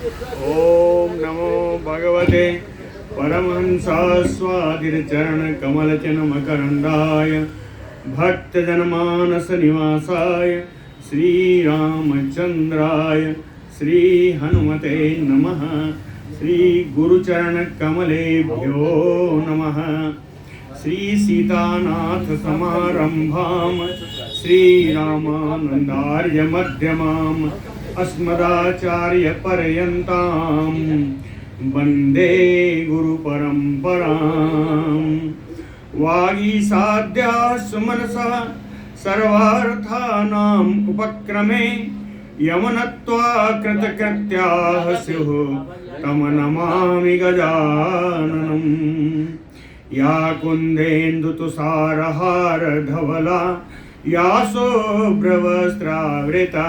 ओम नमो भगवते परमहंसास्वादिचरणकमलचिन्मकरन्दाय भक्तजनमानसनिवासाय श्रीरामचन्द्राय श्रीहनुमते नमः। श्रीगुरुचरणकमलेभ्यो नमः। श्रीसीतानाथसमारम्भां श्रीरामानन्दार्यमध्यमाम् अस्मदाचार्यपर्यन्तां वन्दे गुरुपरम्पराम्। वागीसाद्याः सुमनसः सर्वार्थानाम् उपक्रमे यमनत्वा कृतकृत्याः स्युः तं नमामि गजाननम्। या कुन्देन्दुतुषारहारधवला या शुभ्रवस्त्रावृता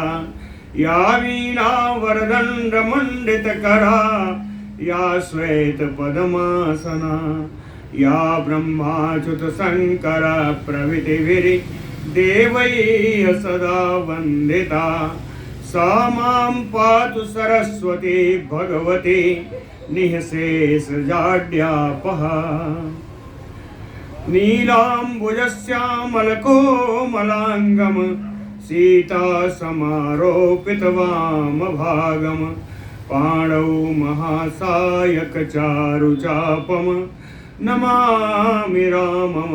या वीणावरदण्डमण्डितकरा या श्वेतपद्मासना या ब्रह्माच्युतशङ्करा प्रभृतिभिर्देवैः सदा वन्दिता सा मां पातु सरस्वती भगवती निःशेषजाड्यापहा। नीलाम्बुजश्यामलकोमलाङ्गं सीतासमारोपितवामभागं पाणौ महासायकचारुचापं नमामि रामं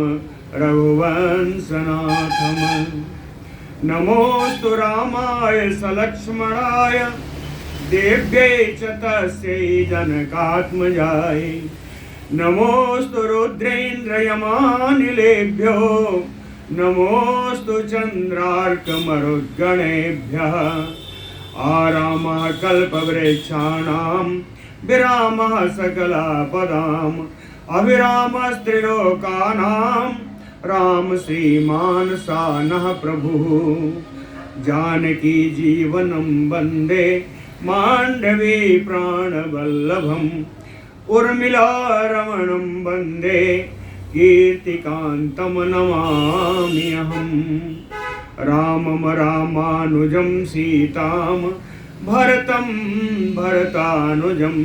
रघुवंशनाथम्। नमोऽस्तु रामाय सलक्ष्मणाय देव्यै च तस्यै जनकात्मजाय। नमोऽस्तु रुद्रेन्द्रयमानिलेभ्यो नमोऽस्तु चन्द्रार्कमरुद्गणेभ्यः। आरामः कल्पवृक्षाणां विरामः सकलापदाम् अविरामस्त्रिलोकानां राम श्रीमान् सानः प्रभुः। जानकी जीवनं वन्दे माण्डवी प्राणवल्लभम् उर्मिलारमणं वन्दे कीर्तिकान्तं नमामि अहम्। रामं रामानुजं सीतां भरतं भरतानुजं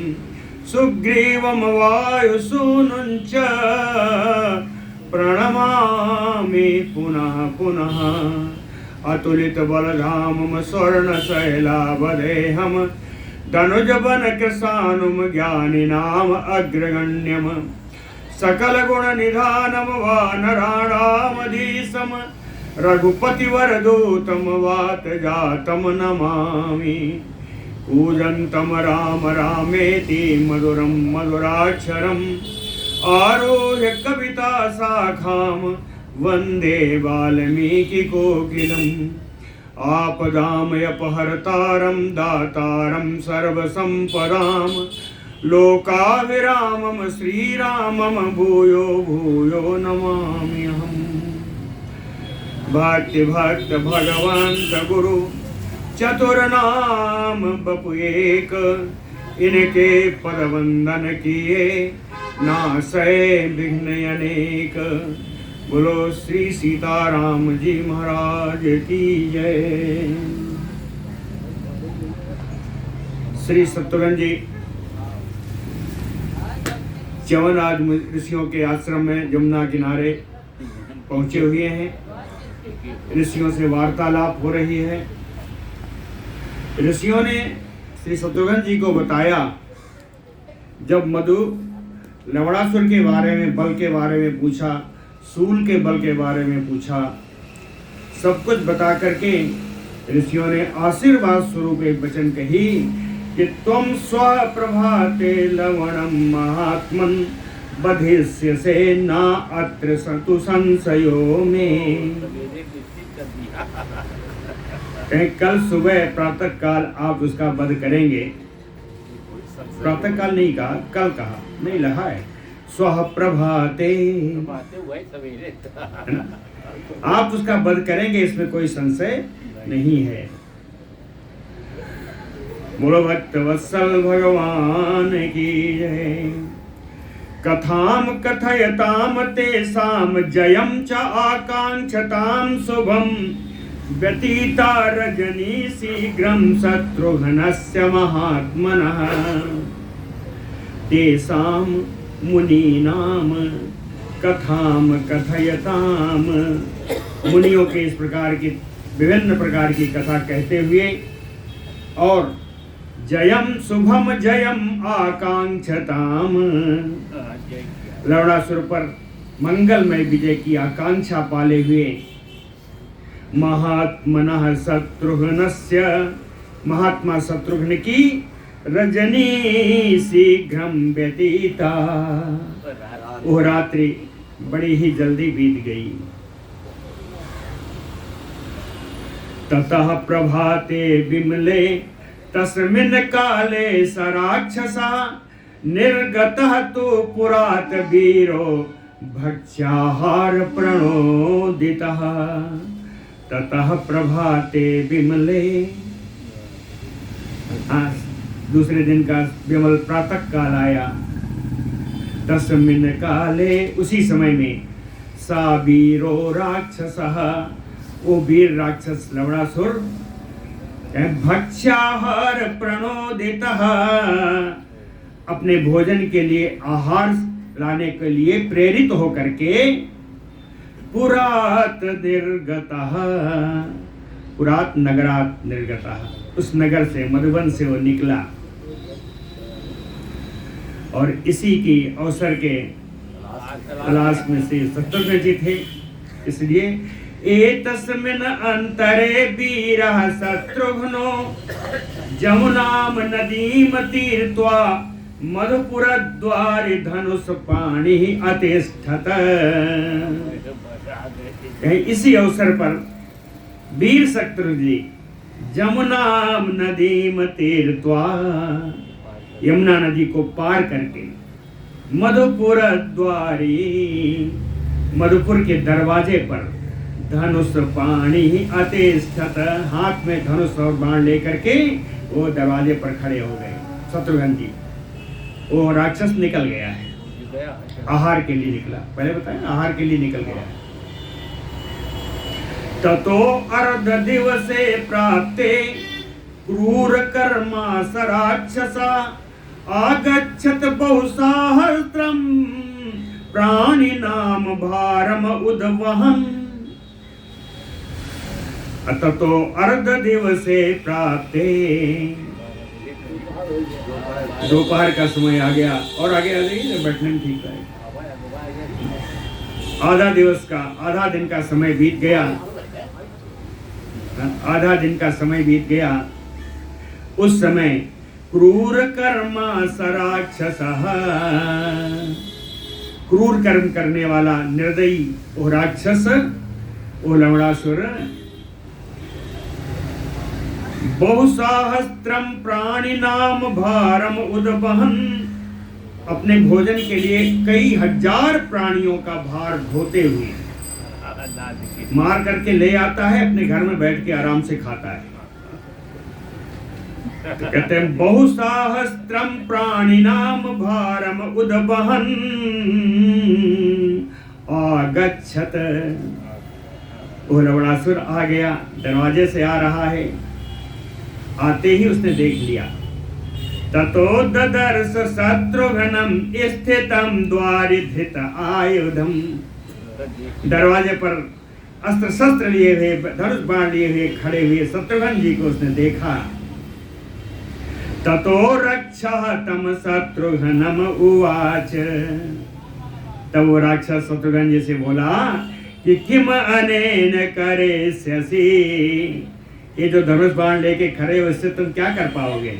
सुग्रीवं वायुसूनुं च प्रणमामि पुनः पुनः। अतुलितबलधामं स्वर्णशैलावदेहं धनुजवनकृशानुं ज्ञानिनाम् अग्रगण्यं सकलगुणनिधानं वानराणामधीशं रघुपतिवरदूतं वातजातं नमामि। कूजन्तं राम रामेति मधुरं मधुराक्षरम् आरुह्य कविताशाखां वन्दे वाल्मीकिकोकिलम्। आपदामयपहर्तारं दातारं सर्वसम्पदां लोकाभिरामं श्रीरामं भूयो भूयो नमामि अहम्। भक्त भगवंत गुरु चतुर्नाम बपु एक इनके पद वंदन किए नासै विघ्न अनेक। बोलो श्री सीताराम जी महाराज की जय। श्री सत्यवान जी च्यवनराज ऋषियों के आश्रम में यमुना किनारे पहुंचे हुए हैं। ऋषियों से वार्तालाप हो रही है। ऋषियों ने श्री शत्रुघ्न जी को बताया, जब मधु लवणासुर के बारे में, बल के बारे में पूछा, सूल के बल के बारे में पूछा, सब कुछ बता करके ऋषियों ने आशीर्वाद स्वरूप एक वचन कही कि त्वं स्वप्रभाते लवणं महात्मन बधिष्यसे न अत्र सतु संशयो में। कल सुबह प्रातः काल आप उसका वध करेंगे। प्रातः काल नहीं कहा, कल कहा, नहीं लहा है। स्व प्रभाते आप उसका वध करेंगे, इसमें कोई संशय नहीं है। बोलो भक्त वत्सल भगवान की जय। कथाम कथयताम तेषाम जयम च आकांक्षताम शुभम व्यतीता रजनी शीघ्रं शत्रुघ्नस्य महात्मनः तेषां मुनीनाम कथाम कथयताम। मुनियों के इस प्रकार की विभिन्न प्रकार की कथा कहते हुए और जयम शुभम जयम आकांक्षताम, लवणासुर पर मंगलमय विजय की आकांक्षा पाले हुए महात्मनः शत्रुघ्नस्य, महात्मा शत्रुघ्न की रजनी शीघ्रं व्यतीता, वो रात्रि बड़ी ही जल्दी बीत गई। ततः प्रभाते विमले तस्मिन् काले स राक्षसा निर्गतः तु पुरात वीरो भक्ष्याहार प्रणोदितः। ततः प्रभाते विमले, दूसरे दिन का विमल प्रातः काल आया। तस्मिन् काले, उसी समय में, सा वीरो राक्षसः, वो वीर राक्षस लवणासुर भक्ष्याहार प्रणोदितः, अपने भोजन के लिए आहार लाने के लिए प्रेरित होकर के पुरात निर्गतः, पुरात नगरात निर्गतः, उस नगर से मधुबन से वो निकला। और इसी की अवसर के तलाश में से शत्रुघ्न जी थे। इसलिए एतस्मिन् अंतरे वीरः शत्रुघ्नो जमुनाम नदीम तीर्त्वा मधुपुरद्वारे धनुष पाणि अतिष्ठत। इसी अवसर पर वीर शत्रुघ्न जी जमुनाम नदीम तीर्त्वा, यमुना नदी को पार करके मधुपुर द्वारी, मधुपुर के दरवाजे पर धनुष पाणि अतिष्ठत, हाथ में धनुष और बाण लेकर के वो दरवाजे पर खड़े हो गए। शत्रुघ्न जी, वो राक्षस निकल गया है, आहार के लिए निकला, पहले बताया आहार के लिए निकल गया है। ततो अर्ध दिवसे प्राप्ते क्रूर कर्मा स राक्षसा आगच्छत बहुसाहस्रम प्राणि नाम भारम उद्वहन्। ततो अर्ध दिवसे प्राप्ते, दोपहर का समय आ गया और आगे आ जाइए, बैठने में ठीक है। आधा दिवस का, आधा दिन का समय बीत गया, आधा दिन का समय बीत गया। उस समय क्रूर कर्मा स राक्षसः, क्रूर कर्म करने वाला निर्दयी वो राक्षस, वो लवणासुर, बहुसाहस्त्रम प्राणिनाम भारम उद्वहन्, अपने भोजन के लिए कई हजार प्राणियों का भार ढोते हुए मार करके ले आता है, अपने घर में बैठ के आराम से खाता है। तो कहते हैं बहुसाहस्त्रम प्राणिनाम भारम उद्वहन् आगच्छत, वो लवणासुर आ गया, दरवाजे से आ रहा है। आते ही उसने देख लिया। ततो ददर्श शत्रुघ्नं स्थितं द्वारिधित आयुधम, दरवाजे पर अस्त्र शस्त्र लिए हुए, धनुष बाण लिए हुए खड़े हुए शत्रुघ्न जी को उसने देखा। ततो रक्षः तम शत्रुघ्नम उवाच, तब वो राक्षस शत्रुघ्न जी से बोला कि किम अनेन करिष्यसि, ये जो धनुष बाण लेके खड़े हो इससे तुम क्या कर पाओगे।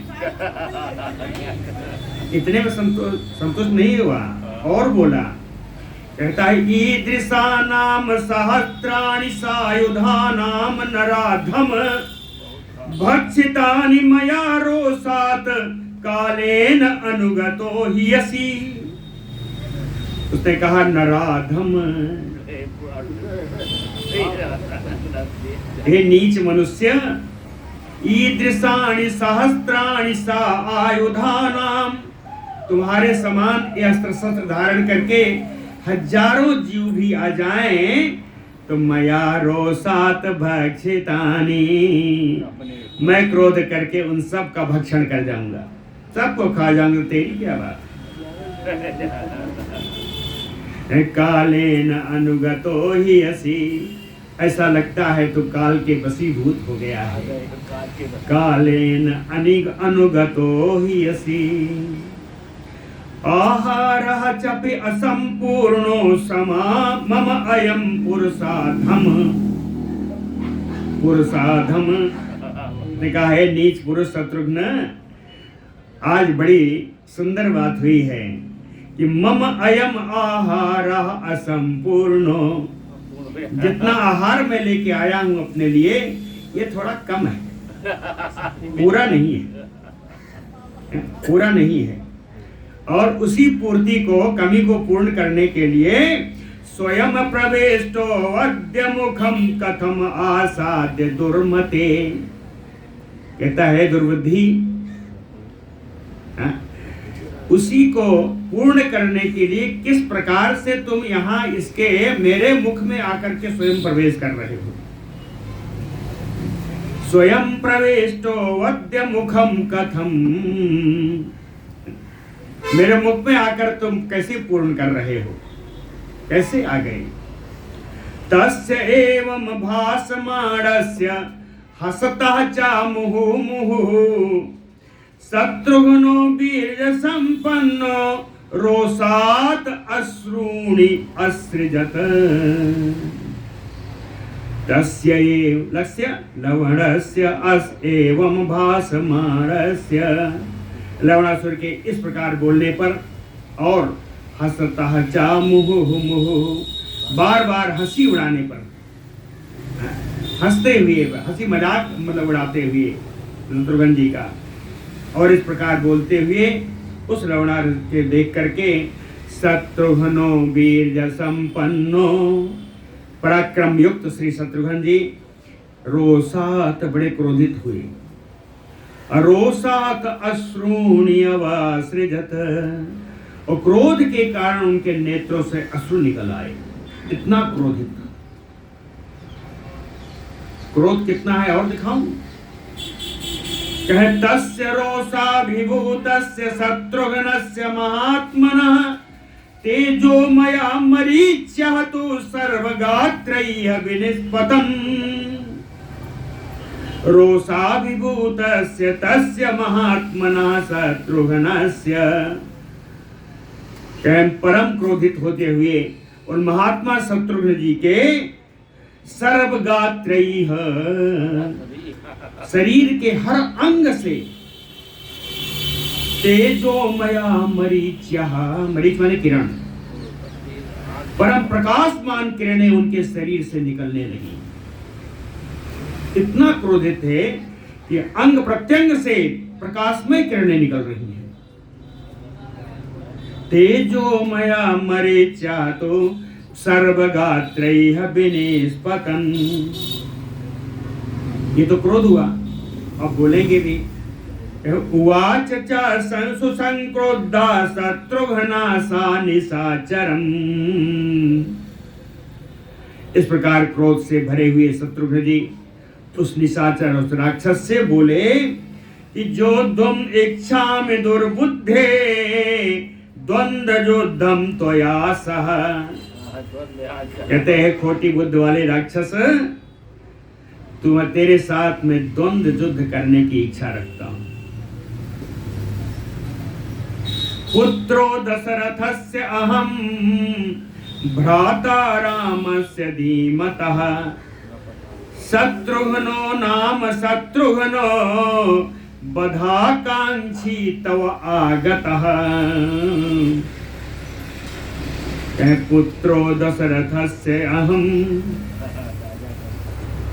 इतने में संतुष्ट नहीं हुआ और बोला, कहता है ईदृशानाम सहस्राणि सायुधानाम नराधम भक्षितानि मया रोषात कालेन अनुगतो ह्यसि। उसने कहा नराधम, हे नीच मनुष्य, ईदृशानि सहस्राणि सा आयुधानाम, तुम्हारे समान ये अस्त्र शस्त्र धारण करके हजारों जीव भी आ जाएं तो मया रोषात भक्षितानि, मैं क्रोध करके उन सब का भक्षण कर जाऊंगा, सबको खा जाऊंगा। तेरी क्या बात है। कालेन अनुगतो ही असि, ऐसा लगता है तो काल के वशीभूत हो गया है। कालेन अनुगतो ही असि, आहारः चपि असंपूर्णो समा मम अयं पुरुषाधम। पुरुषाधम ने कहा है नीच पुरुष शत्रुघ्न, आज बड़ी सुंदर बात हुई है कि मम अयम आहारः असंपूर्णो, जितना आहार मैं लेके आया हूं अपने लिए ये थोड़ा कम है, पूरा नहीं है, पूरा नहीं है। और उसी पूर्ति को, कमी को पूर्ण करने के लिए स्वयं प्रवेष्टो अद्य मुखम कथम आसाद्य दुर्मते, कहता है दुर्बुद्धि, उसी को पूर्ण करने के लिए किस प्रकार से तुम यहाँ इसके मेरे मुख में आकर के स्वयं प्रवेश कर रहे हो। स्वयं प्रवेष्टो अद्य मुखम कथम, मेरे मुख में आकर तुम कैसे पूर्ण कर रहे हो, कैसे आ गए। तस्य एवं भासमाणस्य हसतः च मुहुर्मुहुः, शत्रुघ्नो वीर्य संपन्नो रोषात् अश्रूणि असृजत। तस्य लवणस्य एवं भासमाणस्य, लवणासुर के इस प्रकार बोलने पर और हसतः च मुहुर्मुहुः, बार बार हंसी उड़ाने पर, हंसते हुए, हंसी मजाक मतलब उड़ाते हुए शत्रुघ्न जी का, और इस प्रकार बोलते हुए उस लवणासुर के देख करके शत्रुघ्नो वीर्य संपन्नो, पराक्रम युक्त श्री शत्रुघ्न जी रोषात बड़े क्रोधित हुए। रोषात अश्रूणि अवासृजत, और क्रोध के कारण उनके नेत्रों से अश्रु निकल आए, इतना क्रोधित। क्रोध कितना है और दिखाऊं। कहे तस्य रोषाभिभूतस्य शत्रुघ्नस्य महात्मनः, तेजोमया मरीच्यः तु सर्वगात्रैः विनिष्पतम्। रोषाभिभूतस्य तस्य महात्मनः शत्रुघ्नस्य, परम क्रोधित होते हुए उन महात्मा शत्रुघ्न जी के सर्वगात्रैः, शरीर के हर अंग से, तेजोमया मरीच्यः, मरीच माने किरण, परम प्रकाशमान किरणें उनके शरीर से निकलने लगी। इतना क्रोधित थे कि अंग प्रत्यंग से प्रकाशमय किरणें निकल रही हैं। तेजोमया मरीच्या तो सर्वगात्रैः विनिष्पतन्, ये तो क्रोध हुआ, अब बोलेंगे भी। उवाच च सुसंक्रोधा शत्रुघ्ना सा निशाचरम्, इस प्रकार क्रोध से भरे हुए शत्रुघ्न जी उस निशाचर, उस राक्षस से बोले कि जो तुम इच्छा में दुर्बुद्धे द्वंद्व युद्धम त्वया सह, कहते हैं खोटी बुद्ध वाले राक्षस, तुम तेरे साथ में द्वंद्व युद्ध करने की इच्छा रखता हूं। पुत्रो दशरथस्य अहम भ्राता रामस्य धीमतः, शत्रुघ्नो नाम शत्रुघ्नो बधाकांक्षी तव आगतः। पुत्रो दशरथस्य अहम,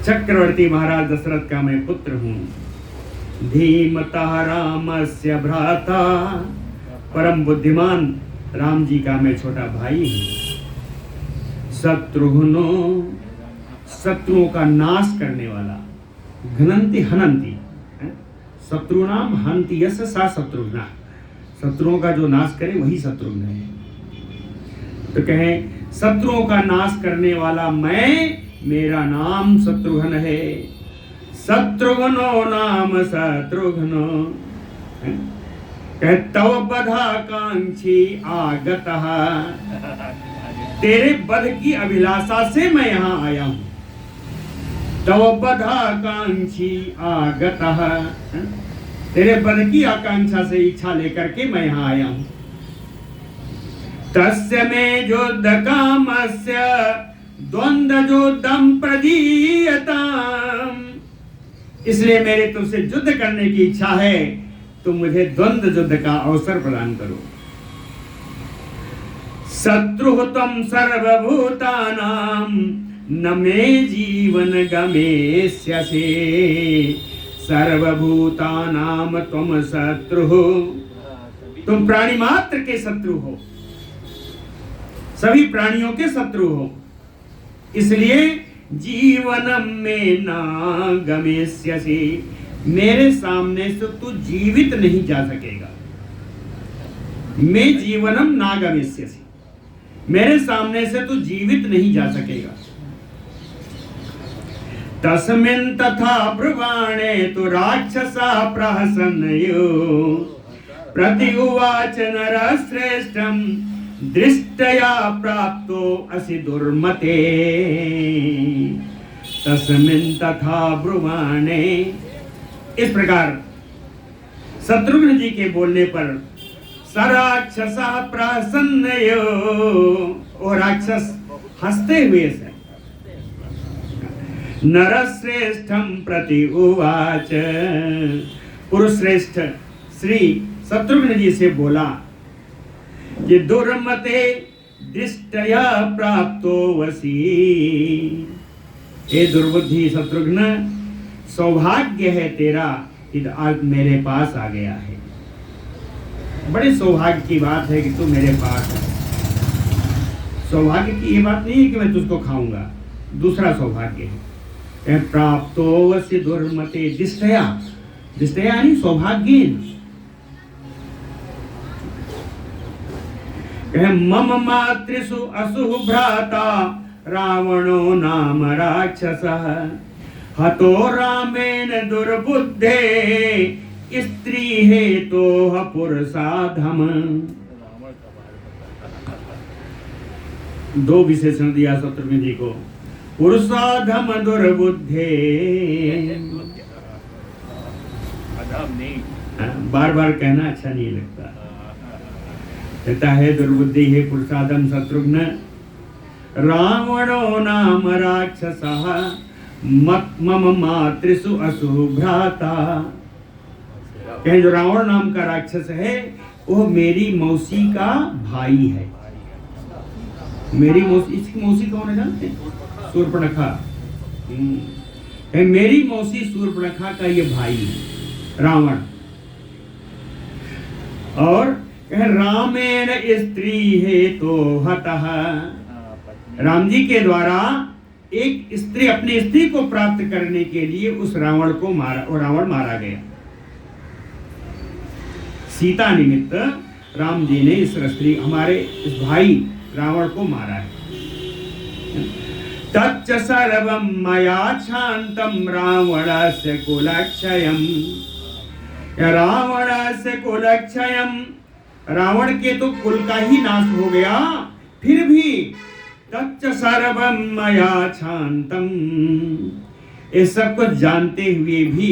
चक्रवर्ती महाराज दशरथ का मैं पुत्र हूँ। धीमतः रामस्य भ्राता, परम बुद्धिमान राम जी का मैं छोटा भाई हूँ। शत्रुघ्नो, शत्रुओं का नाश करने वाला, घ्नन्ति हनन्ति, शत्रुनाम हन्ति यस्य सा शत्रुघ्ना, शत्रुओं का जो नाश करे वही शत्रुघ्न है। तो कहें शत्रुओं का नाश करने वाला मैं, मेरा नाम शत्रुघ्न है। शत्रुघ्नो नाम शत्रुघ्नो तव बधाकांक्षी आगतः। तेरे बध की अभिलाषा से मैं यहाँ आया हूँ। तव बधाकांक्षी आगतः, तेरे बध की आकांक्षा से इच्छा लेकर के मैं यहाँ आया हूँ। तस्य में युद्ध कामस्य द्वंद्व युद्धम प्रदीयताम। इसलिए मेरे तुमसे युद्ध करने की इच्छा है, तुम मुझे द्वंद्व युद्ध का अवसर प्रदान करो। शत्रुहतम सर्वभूतानां न मे जीवन गमेष्यसे। सर्वभूतानां त्वम शत्रु, तुम प्राणी मात्र के शत्रु हो, सभी प्राणियों के शत्रु हो, इसलिए जीवनम में ना गमेष्यसे, मेरे सामने से तू जीवित नहीं जा सकेगा। मैं जीवनम ना गमेष्यसे, मेरे सामने से तू जीवित नहीं जा सकेगा। तस्मिन् तथा ब्रुवाणे तु राक्षसा प्रहसन्यो। प्रत्युवाच नरश्रेष्ठं दृष्टया प्राप्तो असि दुर्मते। तस्मिन् तथा ब्रुवाणे, इस प्रकार शत्रुघ्न जी के बोलने पर सराक्षसा प्रसन्नयो, वो राक्षस हंसते हुए से नरश्रेष्ठं प्रति उवाच, पुरुष श्रेष्ठ श्री शत्रुघ्न जी से बोला कि दुर्मते दृष्टया प्राप्तो वसी। हे दुर्बुद्धि शत्रुघ्न, सौभाग्य है तेरा कि आज मेरे पास आ गया है। बड़े सौभाग्य की बात है कि तू मेरे पास है। सौभाग्य की ये बात नहीं है कि मैं तुझको खाऊंगा, दूसरा सौभाग्य है प्राप्तो वसी दुर्मते दिष्टया। दिष्टया यानी सौभाग्य। मम मातृसु असुः भ्राता रावणो नाम राक्षसः। हतो रामेण दुर्बुद्धे स्त्री हेतोः पुरुषाधम। दो विशेषण दिया शत्रुघ्न जी को, पुरुषाधम दुर्बुद्धे। बार बार कहना अच्छा नहीं लगता। कहता है दुर्बुद्धि है पुरुषाधम शत्रुघ्न। रावणो नाम राक्षसः मम मातृसु असुः भ्राता। कहे जो रावण नाम का राक्षस है वो मेरी मौसी का भाई है। मेरी मौसी, इसकी मौसी कौन है जानते हैं? शूर्पणखा। मेरी मौसी शूर्पणखा का ये भाई है रावण। और रामेण स्त्री हेतो हतः। राम जी के द्वारा एक स्त्री, अपनी स्त्री को प्राप्त करने के लिए उस रावण को मारा, और रावण मारा गया। सीता निमित्त राम जी ने इस स्त्री, हमारे इस भाई रावण को मारा है। तच्च सर्वं मया क्षान्तं रावणस्य कुलक्षयम्। रावणस्य कुलक्षयम्, रावण के तो कुल का ही नाश हो गया, फिर भी तच्च सर्वं मया क्षान्तं, ये सब कुछ जानते हुए भी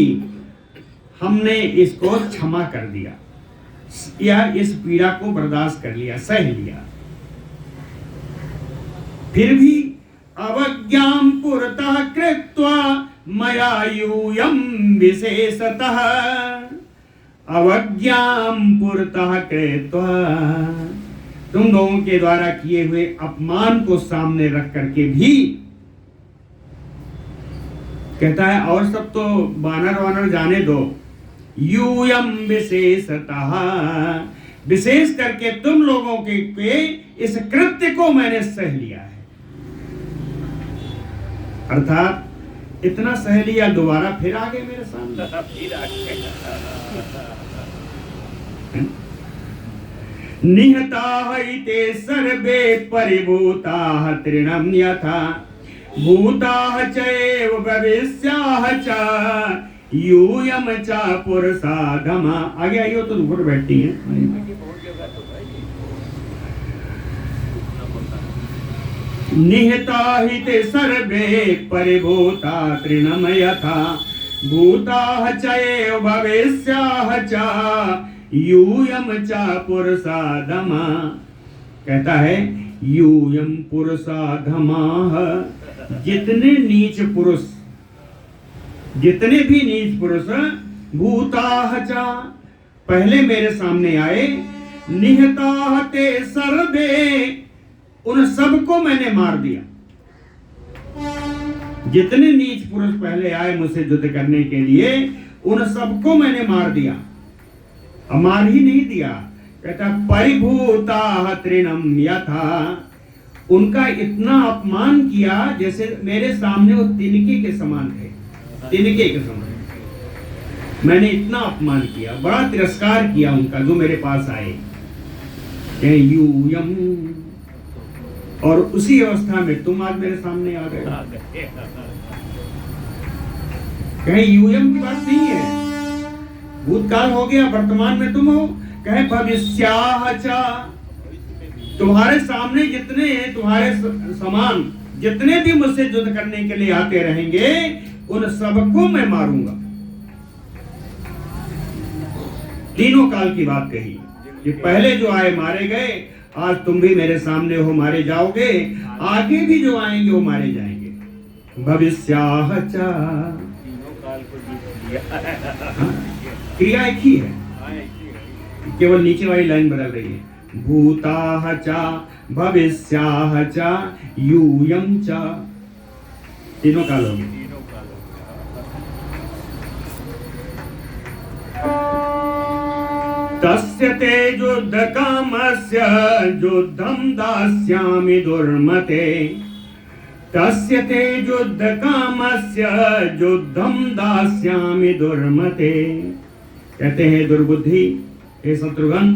हमने इसको क्षमा कर दिया, या इस पीड़ा को बर्दाश्त कर लिया, सह लिया। फिर भी अवज्ञां पुरतः कृत्वा मया यूयं विशेषतः। अवज्ञां पुरतः कृत्वा, तुम लोगों के द्वारा किए हुए अपमान को सामने रख करके भी कहता है, और सब तो बानर वानर जाने दो, यूयम विशेषतः, विशेष करके तुम लोगों के इस कृत्य को मैंने सह लिया है। अर्थात इतना सह लिया, दोबारा फिर आ गए मेरे सामने। निहता ते सर्वे परिभूता तृणम यथा भूता चैव भविष्याः च यूयम च पुरुषाधमा। आगे आई हो तो ऊपर बैठती हैं। निहता ते सर्वे परिभूता तृणम यथा भूता चैव भविष्याः च यूयम च पुरुषाधमा। कहता है यूयम पुरुषाधमाः, जितने नीच पुरुष, जितने भी नीच पुरुष भूताः च पहले मेरे सामने आए, निहताः ते सर्वे, उन सबको मैंने मार दिया। जितने नीच पुरुष पहले आए मुझसे युद्ध करने के लिए, उन सबको मैंने मार दिया। मार ही नहीं दिया, कहता परिभूता तृणम यथा, उनका इतना अपमान किया जैसे मेरे सामने वो तिनके के समान थे, तिनके के समान। मैंने इतना अपमान किया, बड़ा तिरस्कार किया उनका जो मेरे पास आए। यूयम, और उसी अवस्था में तुम आज मेरे सामने आ गए। कहीं यूयम की बात नहीं है, भूतकाल हो गया, वर्तमान में तुम हो। कहे भविष्याः च, तुम्हारे सामने जितने तुम्हारे समान जितने भी मुझसे युद्ध करने के लिए आते रहेंगे, उन सबको मैं मारूंगा। तीनों काल की बात कही कि पहले जो आए मारे गए, आज तुम भी मेरे सामने हो, मारे जाओगे, आगे भी जो आएंगे वो मारे जाएंगे। भविष्याः च, क्रिया एक ही है, केवल नीचे वाली लाइन बदल रही है। भूताः च भविष्याः च यूयम च, तीनों काल हो गए। तस्य ते युद्ध कामस्य युद्धं दास्यामि दुर्मते, तस्य ते युद्ध कामस्य युद्धं दास्यामि दुर्मते। कहते हैं दुर्बुद्धि, हे शत्रुघ्न,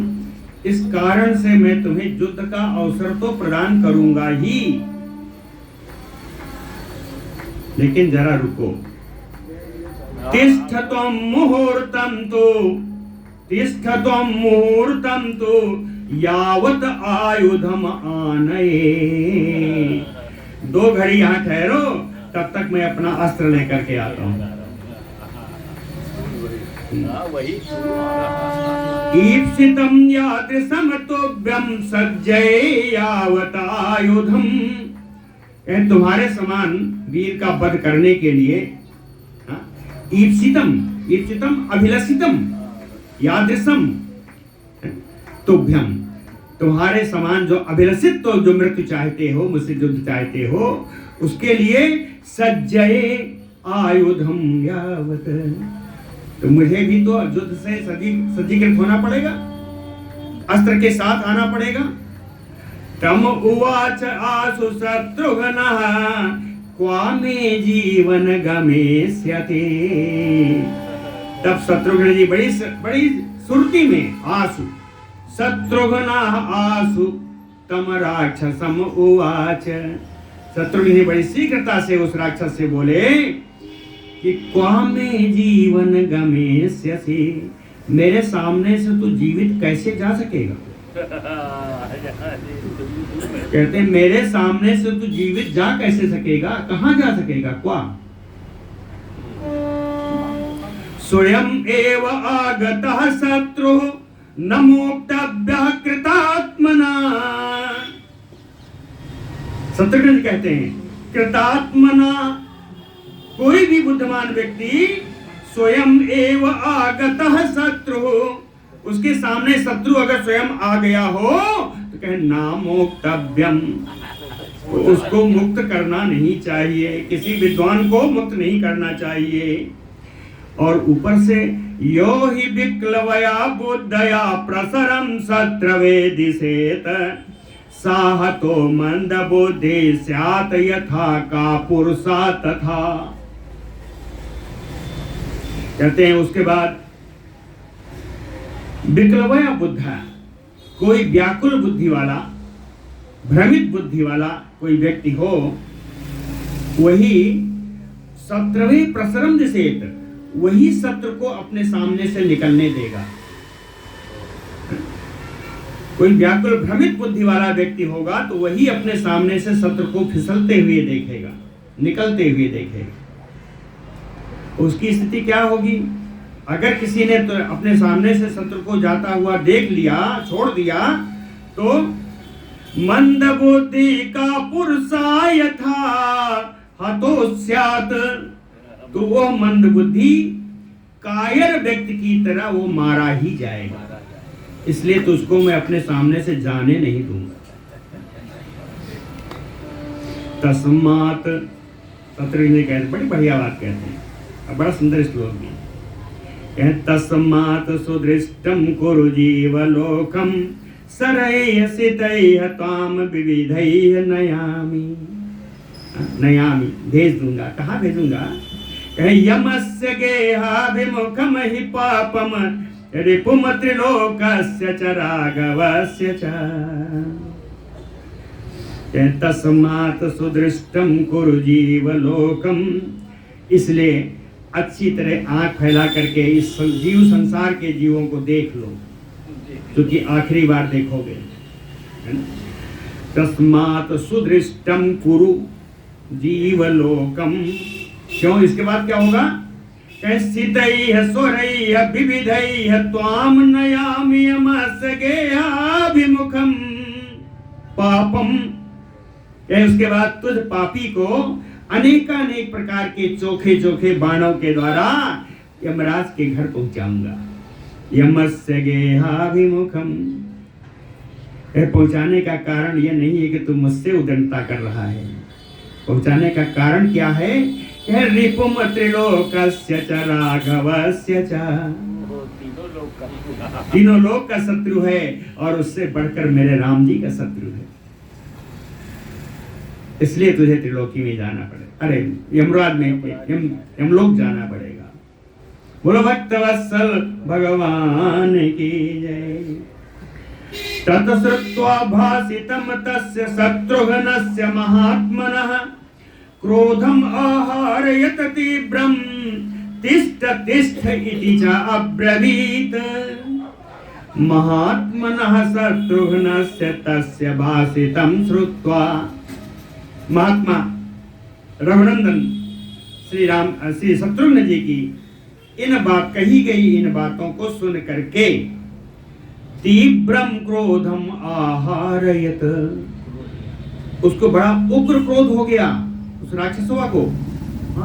इस कारण से मैं तुम्हें युद्ध का अवसर तो प्रदान करूंगा ही, लेकिन जरा रुको। तिष्ठत्वं मुहूर्तं तो, तिष्ठत्वं मुहूर्तं तो यावत आयुधम आनये। 2 घड़ी यहाँ ठहरो, तब तक मैं अपना अस्त्र लेकर के आता हूँ। ईप्सितं यादृशं तुभ्यं सज्जये यावत आयुधम। तुम्हारे समान वीर का वध करने के लिए, ईप्सितम, ईप्सितम अभिलषितम, यादृशम तुभ्यम, तुम्हारे समान जो अभिलषित, तो जो मृत्यु चाहते हो, मुझसे युद्ध चाहते हो, उसके लिए सज्जये आयुधम यावत, तो मुझे भी तो युद्ध से सज्जीकृत होना पड़ेगा, अस्त्र के साथ आना पड़ेगा। तम उवाच आसु शत्रुघ्नः क्वा मे जीवन गमेष्यति। तब शत्रुघ्न जी बड़ी सुरती में, आसु शत्रुघ्नः आसु तम राक्षसम उवाच। शत्रुघ्न जी बड़ी शीघ्रता से उस राक्षस से बोले कि क्वा में जीवन गमेष्यसि, मेरे सामने से तू जीवित कैसे जा सकेगा। कहते मेरे सामने से तू जीवित जा कैसे सकेगा, कहां जा सकेगा। क्वा स्वयं एव आगतः शत्रु न मोक्तव्यः कृतात्मना। शत्रुघ्न कहते हैं कृतात्मना, कोई भी बुद्धिमान व्यक्ति स्वयं एव आगतः शत्रु, उसके सामने शत्रु अगर स्वयं आ गया हो तो कहे ना मोक्तव्यम, तो उसको मुक्त करना नहीं चाहिए, किसी विद्वान को मुक्त नहीं करना चाहिए। और ऊपर से यो हि विक्लवया बुद्धया प्रसरम शत्रवे दिशेत साहतो मंद बुद्धि स्यात् यथा का पुरुषा तथा। कहते हैं उसके बाद विक्लवया बुद्धा, कोई व्याकुल बुद्धि वाला, भ्रमित बुद्धि वाला कोई व्यक्ति हो, वही शत्रु प्रसरम दिशेत, वही शत्रु को अपने सामने से निकलने देगा। कोई व्याकुल भ्रमित बुद्धि वाला व्यक्ति होगा तो वही अपने सामने से शत्रु को फिसलते हुए देखेगा, निकलते हुए देखेगा। उसकी स्थिति क्या होगी? अगर किसी ने तो अपने सामने से शत्रु को जाता हुआ देख लिया, छोड़ दिया, तो मंद बुद्धि का पुरुषा यथा हतोस्यात्, तो वो मंद बुद्धि कायर व्यक्ति की तरह वो मारा ही जाएगा। इसलिए तो उसको मैं अपने सामने से जाने नहीं दूंगा। तस्मात्, शत्रुघ्न कहते, बड़ी बढ़िया बात कहते हैं, बड़ा सुंदर श्लोक भी। तस्मात् सुदृष्टं कुरु जीवलोकं सरैः सितैः त्वां विविधैः नयामि। नयामि भेज दूंगा। कहाँ भेजूंगा? यमस्य गेहाभिमुखं हि पापम रिपुम त्रिलोकस्य च राघवस्य च। तस्मात् सुदृष्टं कुरु जीवलोकम, इसलिए अच्छी तरह आंख फैला करके इस जीव संसार के जीवों को देख लो, क्योंकि आखिरी बार देखोगे। तस्मात् सुदृष्टम कुरु जीवलोकम। क्यों? इसके बाद क्या होगा? स्थितैः स्वरैः विविधैः त्वां नयामि यमस्य गेहाभिमुखं पापम। उसके बाद तुझ पापी को अनेकानेक प्रकार के चोखे चोखे बाणों के द्वारा यमराज के घर पहुंचाऊंगा। यमस्य गेहाभिमुखम, पहुंचाने का कारण यह नहीं है कि तू मुझसे उदंडता कर रहा है। पहुंचाने का कारण क्या है? रिपुम त्रिलोकस्य च राघवस्य च, तीनों लोक का शत्रु है और उससे बढ़कर मेरे राम जी का शत्रु है। इसलिए तुझे त्रिलोकी में जाना पड़ेगा, अरे यमराज में यमलोक जाना पड़ेगा। बोलो भक्तवत्सल भगवान की जय। ततश्रुत्वा भासितं तस्य शत्रुघ्नस्य महात्मनः क्रोधम आहारयत तीव्रम तिष्ठ तिष्ठ इति च अब्रवीत। महात्मनः शत्रुघ्नस्य तस्य भासितं श्रुत्वा, महात्मा रघुनंदन श्री शत्रुघ्न जी की इन बात कही गई इन बातों को सुन करके तीव्रम क्रोधम आहारयत, उसको बड़ा उग्र क्रोध हो गया। उस राक्षसवा को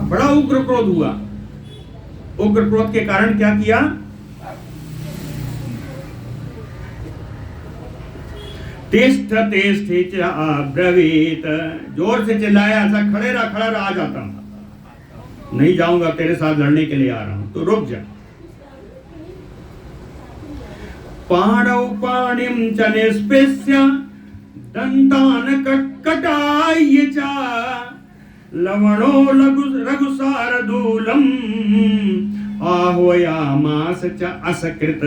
बड़ा उग्र क्रोध हुआ। उग्र क्रोध के कारण क्या किया? तिष्ठ तिष्ठ अब्रवीत, जोर से चिल्लाया, ऐसा खड़े रहा, खड़ा रहा, आ जाता हूं, नहीं जाऊंगा, तेरे साथ लड़ने के लिए आ रहा हूं, तो रुक जा। पाणौ पाणिं च निष्पेष्य दंतान कटकटाय च लवणो रघुसारदूलम आह्वयामास च असकृत।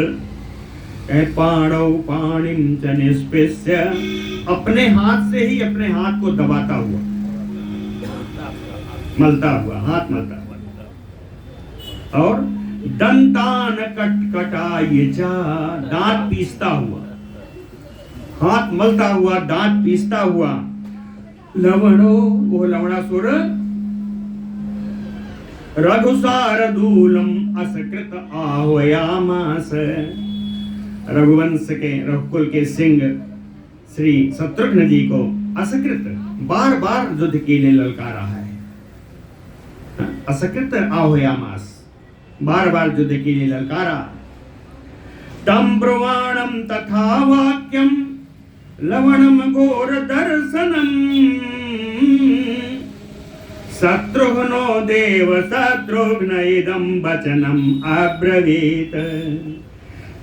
पाणौ पाणिं च निष्पेष्य, अपने हाथ से ही अपने हाथ को दबाता हुआ, मलता हुआ, हाथ मलता हुआ, और दंतान कटकटाय च, दांत पीसता हुआ, हाथ मलता हुआ, दांत पीसता हुआ। लवणो, वो लवणासुर, रघुसारदूलम असकृत आह्वयामास, रघुवंश के, रघुकुल के सिंह श्री शत्रुघ्न जी को असकृत बार बार युद्ध के लिए ललकारा है। असकृत आह्वयामास, बार बार युद्ध के लिए ललकारा। तम ब्रुवाणम तथा वाक्यम लवणम घोर दर्शनम शत्रुघ्नो देव शत्रुघ्न इदं वचनम अब्रवीत।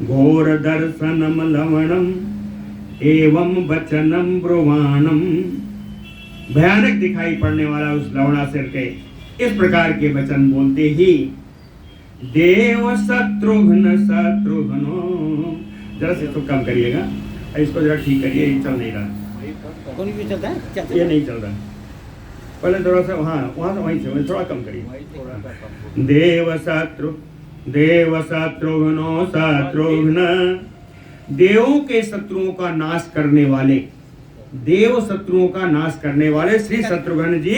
घोर दर्शनम लवणम एवं वचनम ब्रुवाणम, भयानक दिखाई पड़ने वाला उस लवणासुर के इस प्रकार के वचन बोलते ही देव शत्रुघ्न शत्रुघ्नो, जरा से तो कम करिएगा, इसको जरा ठीक करिए, ये चल नहीं रहा। कौन भी चलता है? ये नहीं चल रहा। पहले थोड़ा सा वहाँ से वहीं से थोड़ा कम करिए। देव शत्रुघ्नो शत्रुघ्न, देवों के शत्रुओं का नाश करने वाले, देव शत्रुओं का नाश करने वाले श्री शत्रुघ्न जी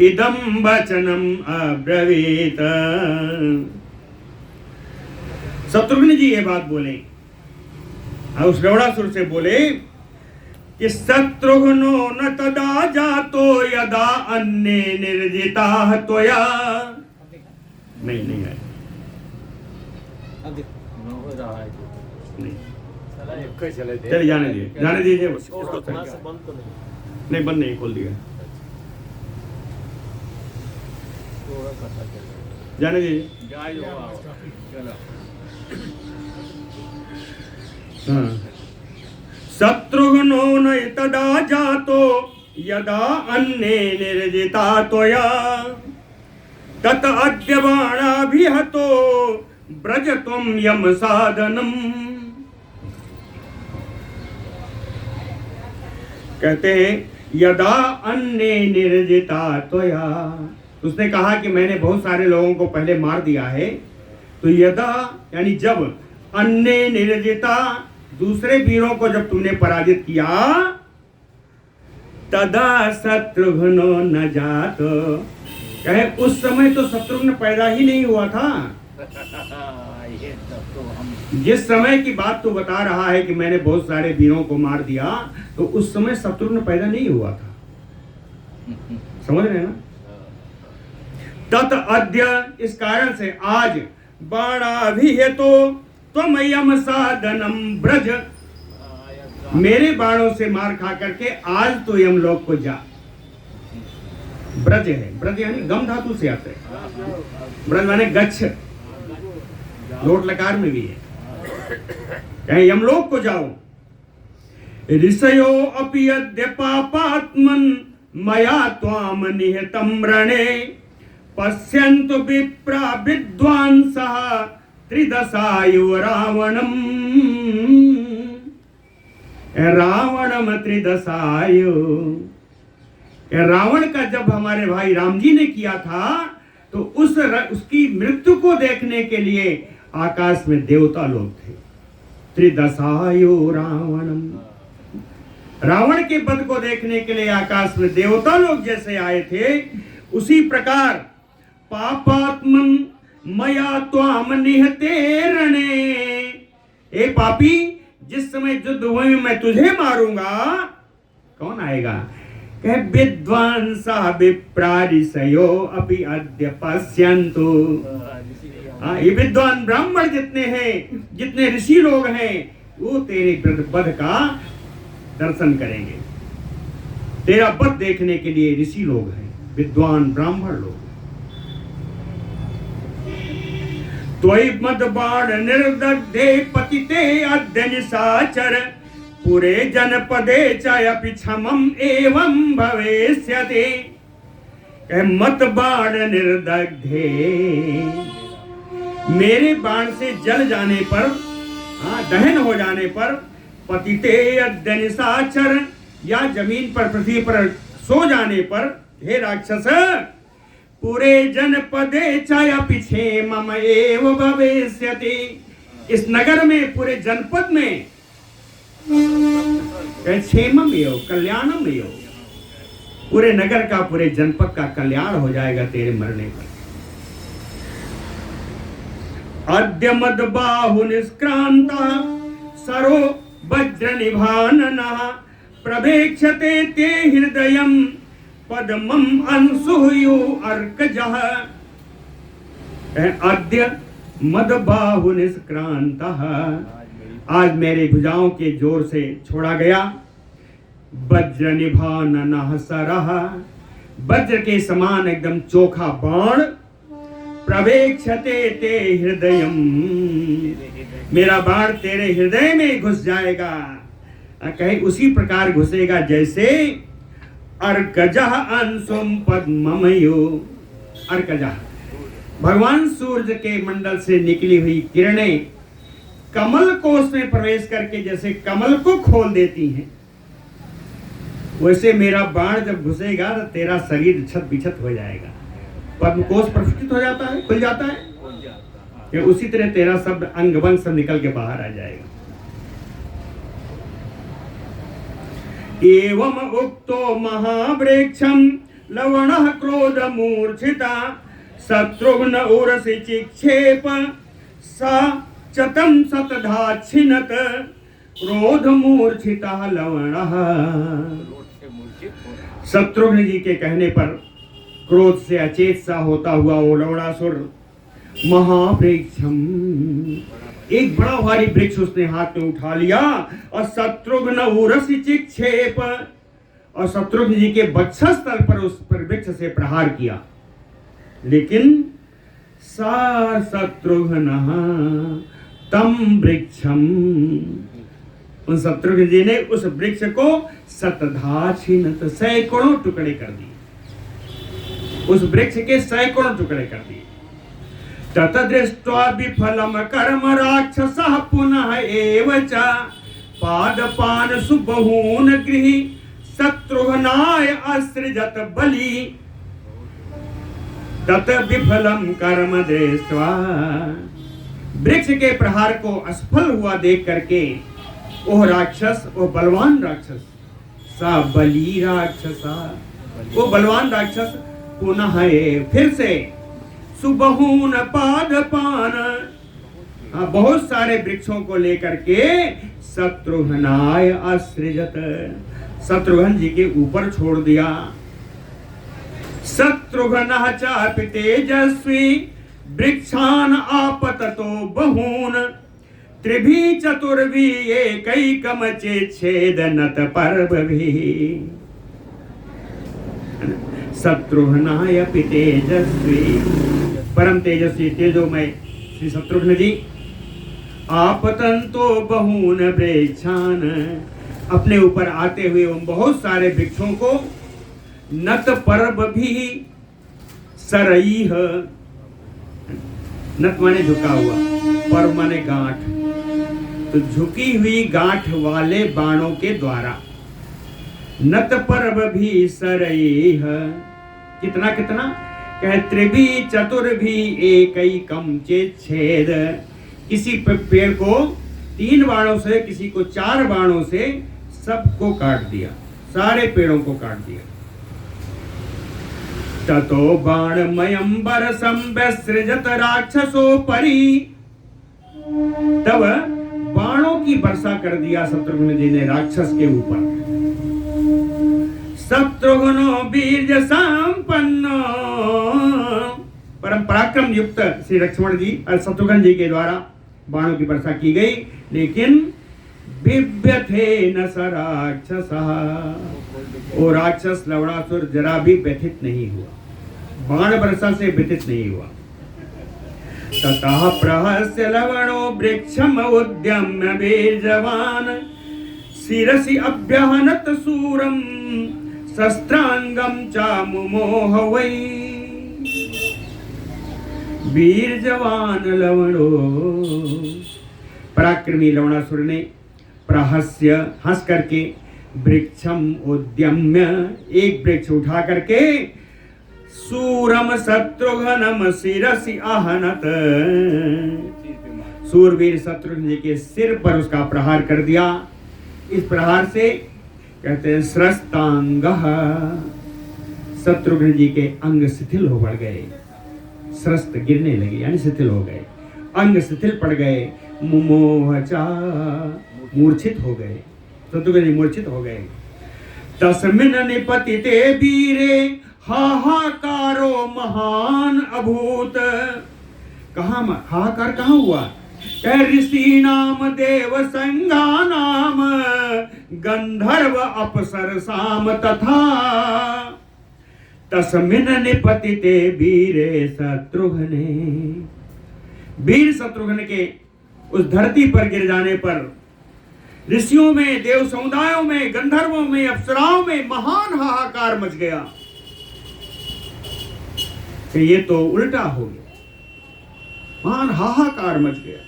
इदम वचनम अब्रवीत। शत्रुघ्न जी ये बात बोले, उस लवणासुर से बोले कि शत्रुघ्नो न तदा जातो यदा अन्ये निर्जिता त्वया। नहीं है, नहीं चलिए जाने दीजिए नहीं, बंद नहीं, खोल दिया, जाने दीजिए। शत्रुघ्नो न तदा जातो यदा अन्ये निर्जिता त्वया तत अद्य बाणाभिहतो ब्रज त्वं यम साधनम। कहते हैं यदा अन्ये निर्जिता त्वया, उसने कहा कि मैंने बहुत सारे लोगों को पहले मार दिया है, तो यदा यानी जब, अन्य निर्जिता दूसरे वीरों को जब तुमने पराजित किया, तदा शत्रुघ्नो न जातो, कहे उस समय तो शत्रुघ्न पैदा ही नहीं हुआ था। जिस समय की बात तो बता रहा है कि मैंने बहुत सारे वीरों को मार दिया, तो उस समय शत्रुघ्न पैदा नहीं हुआ था। समझ रहे हैं ना? तत अद्य, इस कारण से आज, बाणाभिहेतो त्वमयम साधनम ब्रज, मेरे बाणों से मार खा करके आज तो यमलोक को जा। ब्रज है, ब्रज यानी गम धातु से आते हैं, ब्रज माने गच्छ, लोट लकार में भी है, कहीं यमलोक को जाओ। ऋषयो अपि यद्य पापात्मन मया त्वाम निहतम रणे पश्यन्तु विप्रा विद्वांसः त्रिदशायु रावणम। रावणम त्रिदशायु, रावण का जब हमारे भाई राम जी ने किया था, तो उसकी मृत्यु को देखने के लिए आकाश में देवता लोग थे। त्रिदशायु रावणम, रावण के वध को देखने के लिए आकाश में देवता लोग जैसे आए थे, उसी प्रकार पापात्मन मया त्वाम निहते रणे, ए पापी, जिस समय युद्ध हुए मैं तुझे मारूंगा, कौन आएगा? कहे विद्वांसा विप्रारिषयो अपि अद्य पश्यन्तु। ये विद्वान ब्राह्मण जितने हैं, जितने ऋषि लोग हैं, वो तेरे वध का दर्शन करेंगे। तेरा वध देखने के लिए ऋषि लोग हैं, विद्वान ब्राह्मण लोग। त्वयि मद बाण निर्दग्धे पतिते अद्य निशाचर पुरे जनपदे चायपि क्षमम एवं भवेष्यति। मत बाण निर्दग्धे, मेरे बाण से जल जाने पर, दहन हो जाने पर, पतिते अद्य निशाचर, या जमीन पर पृथ्वी पर सो जाने पर, हे राक्षस, पूरे जनपदे चायपि क्षेमम एव भवेष्यति, इस नगर में, पूरे जनपद में क्षेमम एव कल्याणम एव, पूरे नगर का, पूरे जनपद का कल्याण हो जाएगा तेरे मरने पर। अद्य मद बाहु निष्क्रांता सरो वज्र निभाननः प्रवेक्षते ते हृदयम पद्मम अंशुयो अर्कजः। अद्य मद बाहु निष्क्रांतः, आज मेरे भुजाओं के जोर से छोड़ा गया। वज्र निभाननः सरः, वज्र के समान एकदम चोखा बाण। प्रवेक्षते ते हृदयम, मेरा बाण तेरे हृदय में घुस जाएगा। कहे उसी प्रकार घुसेगा जैसे अर्कजः अंशुम पद्ममयो। अर्कजः भगवान सूर्य के मंडल से निकली हुई किरणें कमल कोष में प्रवेश करके जैसे कमल को खोल देती हैं, वैसे मेरा बाण जब घुसेगा तो तेरा शरीर छत बिछत हो जाएगा। पद्म कोष प्रस्फुटित हो जाता है, खुल जाता है, कि उसी तरह तेरा शब्द अंग वंग सब निकल के बाहर आ जाएगा। एवं उक्तो महावृक्षम लवणः क्रोध मूर्छिता शत्रुघ्न उरसि चिक्षेप सा चतम सतधाच्छिनत क्रोध मूर्छिता लवणः। शत्रुघ्न जी के कहने पर क्रोध से अचेत सा होता हुआ वो लवणासुर महावृक्षम, एक बड़ा भारी वृक्ष उसने हाथ में उठा लिया और शत्रुघ्न उरसि चिक्षेप, और शत्रुघ्न जी के वक्षस्थल पर उस पर वृक्ष से प्रहार किया। लेकिन सा शत्रुघ्न तम वृक्षम, उन शत्रुघ्न जी ने उस वृक्ष को शतधा छिन्नत, सैकड़ों टुकड़े कर दिए, उस वृक्ष के सैकड़ों टुकड़े कर दिए। तत दृष्ट्वा विफलम कर्म राक्षसः पुनः एव च पादपान सुबहून गृही शत्रुघ्नाय असृजत बलि। तत विफलम कर्म दृष्ट्वा, वृक्ष के प्रहार को असफल हुआ देख करके वो राक्षस, वो बलवान राक्षस, सा बली राक्षसा, वो बलवान राक्षस पुनः फिर से सुबहून पादपान, बहुत सारे वृक्षों को लेकर के शत्रुघ्नाय असृजत, शत्रुघ्न जी के ऊपर छोड़ दिया। शत्रुघ्नः चापि तेजस्वी वृक्षान आपततो बहून त्रिभी चतुर्भी एकैकम चेच्छेदनत पर्वभिः। शत्रुघ्नायपि तेजस्वी, परम तेजस्वी तेजोमय श्री शत्रुघ्न जी आपतंतो बहून वृक्षान, अपने ऊपर आते हुए उन बहुत सारे वृक्षों को नत पर्व भी सरईह, नत माने झुका हुआ, पर्व माने गांठ, तो झुकी हुई गांठ वाले बाणों के द्वारा नत पर्व भी सरईह, कितना कितना कह त्रिभी चतुर्भी एकैकम चेच्छेद, किसी पेड़ को 3 बाणों से, किसी को 4 बाणों से सबको काट दिया, सारे पेड़ों को काट दिया। ततो बाणमयं बरसं व्यसृजत राक्षसोपरि, तब बाणों की वर्षा कर दिया शत्रुघ्न जी ने राक्षस के ऊपर। शत्रुघ्नो बीज संपन्नो, परम पराक्रम युक्त श्री लक्ष्मण जी और शत्रुघ्न जी के द्वारा बाणों की वर्षा की गई, लेकिन बिभ्यथे न स राक्षसः, वो राक्षस लवणासुर जरा भी व्यथित नहीं हुआ, बाण वर्षा से व्यथित नहीं हुआ। ततः प्रहस्य लवणो वृक्षम उद्यम्य वीर्यवान शिरसि अभ्यहनत सूरम शस्त्रांगम चामुमोह वै। वीर्यवान लवणो, पराक्रमी लवणासुर ने प्रहस्य, हंस करके, वृक्षम उद्यम्य, एक वृक्ष उठा करके, सूरम शत्रुघ्नम शिरसि आहनत, सूरवीर शत्रुघ्न जी के सिर पर उसका प्रहार कर दिया। इस प्रहार से कहते हैं स्रस्तांगः, शत्रुघ्न जी के अंग शिथिल हो पड़ गए, स्रस्त गिरने लगे यानी शिथिल हो गए, अंग शिथिल पड़ गए। मुमोहचा, मूर्छित हो गए, शत्रुघ्न जी मूर्छित हो गए। तस्मिन् निपतिते वीरे हाहाकारो महान अभूत, कहाँ हाहाकार कहाँ हुआ? कह ऋषि नाम देव संगा नाम गंधर्व अप्सर साम तथा तस्मिन् निपतिते वीरे शत्रुघ्ने, वीर शत्रुघ्न के उस धरती पर गिर जाने पर ऋषियों में, देव समुदायों में, गंधर्वों में, अप्सराओं में महान हाहाकार मच गया कि ये तो उल्टा हो गया, महान हाहाकार मच गया।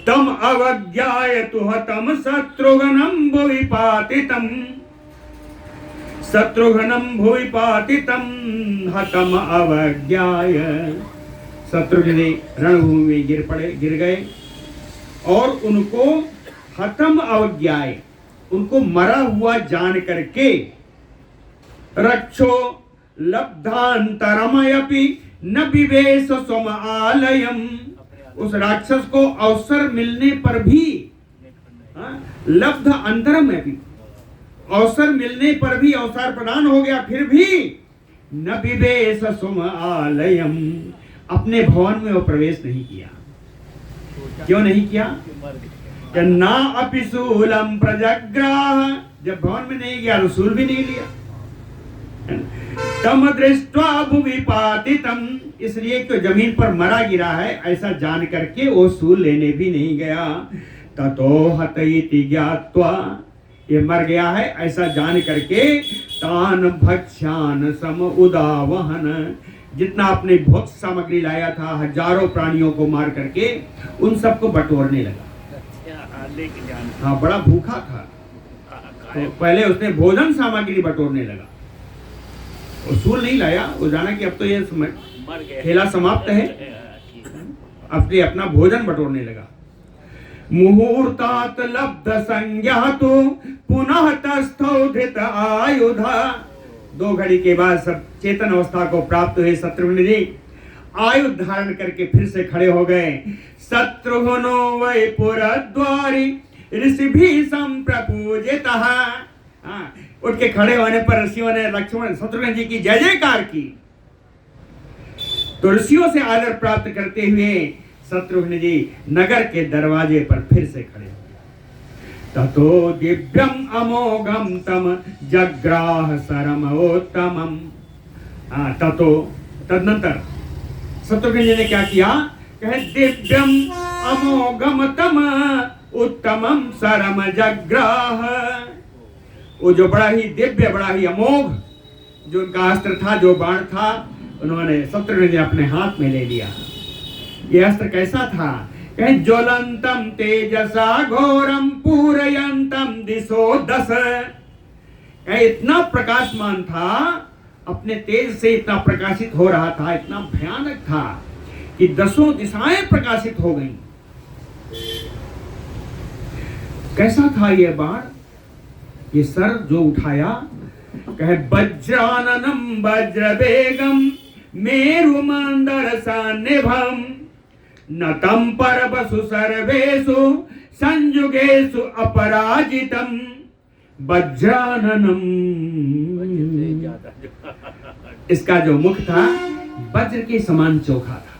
तम अवज्ञाय तु हतम शत्रुघ्नं भुवि पातितम्, शत्रुघ्नं भुवि पातितम् हतम अवज्ञाय। शत्रुघ्न रणभूमि में गिर गए और उनको हतम अवज्ञाय, उनको मरा हुआ जान करके रक्षो लब्धांतरमयपि न विवेश स्वम आलयम, उस राक्षस को अवसर मिलने पर भी, लब्ध अंतरम में भी अवसर मिलने पर भी, अवसर प्रदान हो गया फिर भी न विवेश स्वम आलयम, अपने भवन में वो प्रवेश नहीं किया। क्यों नहीं किया? ना अपि शूलम प्रजग्राह, जब भवन में नहीं गया तो शूल भी नहीं लिया। तम दृष्ट्वा भुवि पातितम, इसलिए कि जमीन पर मरा गिरा है ऐसा जान करके वो शूल लेने भी नहीं गया। ततो हतइति ज्ञात्वा, ये मर गया है ऐसा जान करके तान भक्ष्यान सम उदावहन, जितना अपने भोग सामग्री लाया था हजारों प्राणियों को मार करके उन सबको बटोरने लगा। हाँ, बड़ा भूखा था तो पहले उसने भोजन सामग्री बटोरने लगा। उसूल नहीं लाया, वो जाना कि अब तो ये खेला समाप्त है, अपना भोजन बटोरने लगा। मुहूर्तात लब्ध संज्ञातो पुनः तस्थौ धृत आयुधा, 2 घड़ी के बाद सब चेतन अवस्था को प्राप्त हुए शत्रुघ्न जी आयुध धारण करके फिर से खड़े हो गए। शत्रुघ्नो वै पुरद्वारी ऋषिभिः संप्रपूजितः, उठ के खड़े होने पर ऋषियों ने लक्ष्मण शत्रुघ्न जी की जय जयकार की। तो ऋषियों से आदर प्राप्त करते हुए शत्रुघ्न जी नगर के दरवाजे पर फिर से खड़े हो। ततो दिव्यम अमोघम तम जग्राह सरमोत्तमम, ततो तदनंतर शत्रुघ्न जी ने क्या किया? कहे दिव्यम अमोघम तम उत्तमम सरम जग्राह, वो जो बड़ा ही दिव्य, बड़ा ही अमोघ जो उनका अस्त्र था, जो बाण था, उन्होंने शत्रुघ्न जी अपने हाथ में ले लिया। ये अस्त्र कैसा था? कहे ज्वलंतम तेजसा घोरम पूरयंतम दिशो दस, इतना प्रकाशमान था, अपने तेज से इतना प्रकाशित हो रहा था, इतना भयानक था कि 10 दिशाएं प्रकाशित हो गईं। कैसा था ये बाण? ये सर जो उठाया, कहे वज्राननम वज्रवेगम मेरु मंदर सान्निभम नतम परवसु सर्वेषु संयुगेषु अपराजितम वज्राननम। इसका जो मुख था वज्र के समान चोखा था।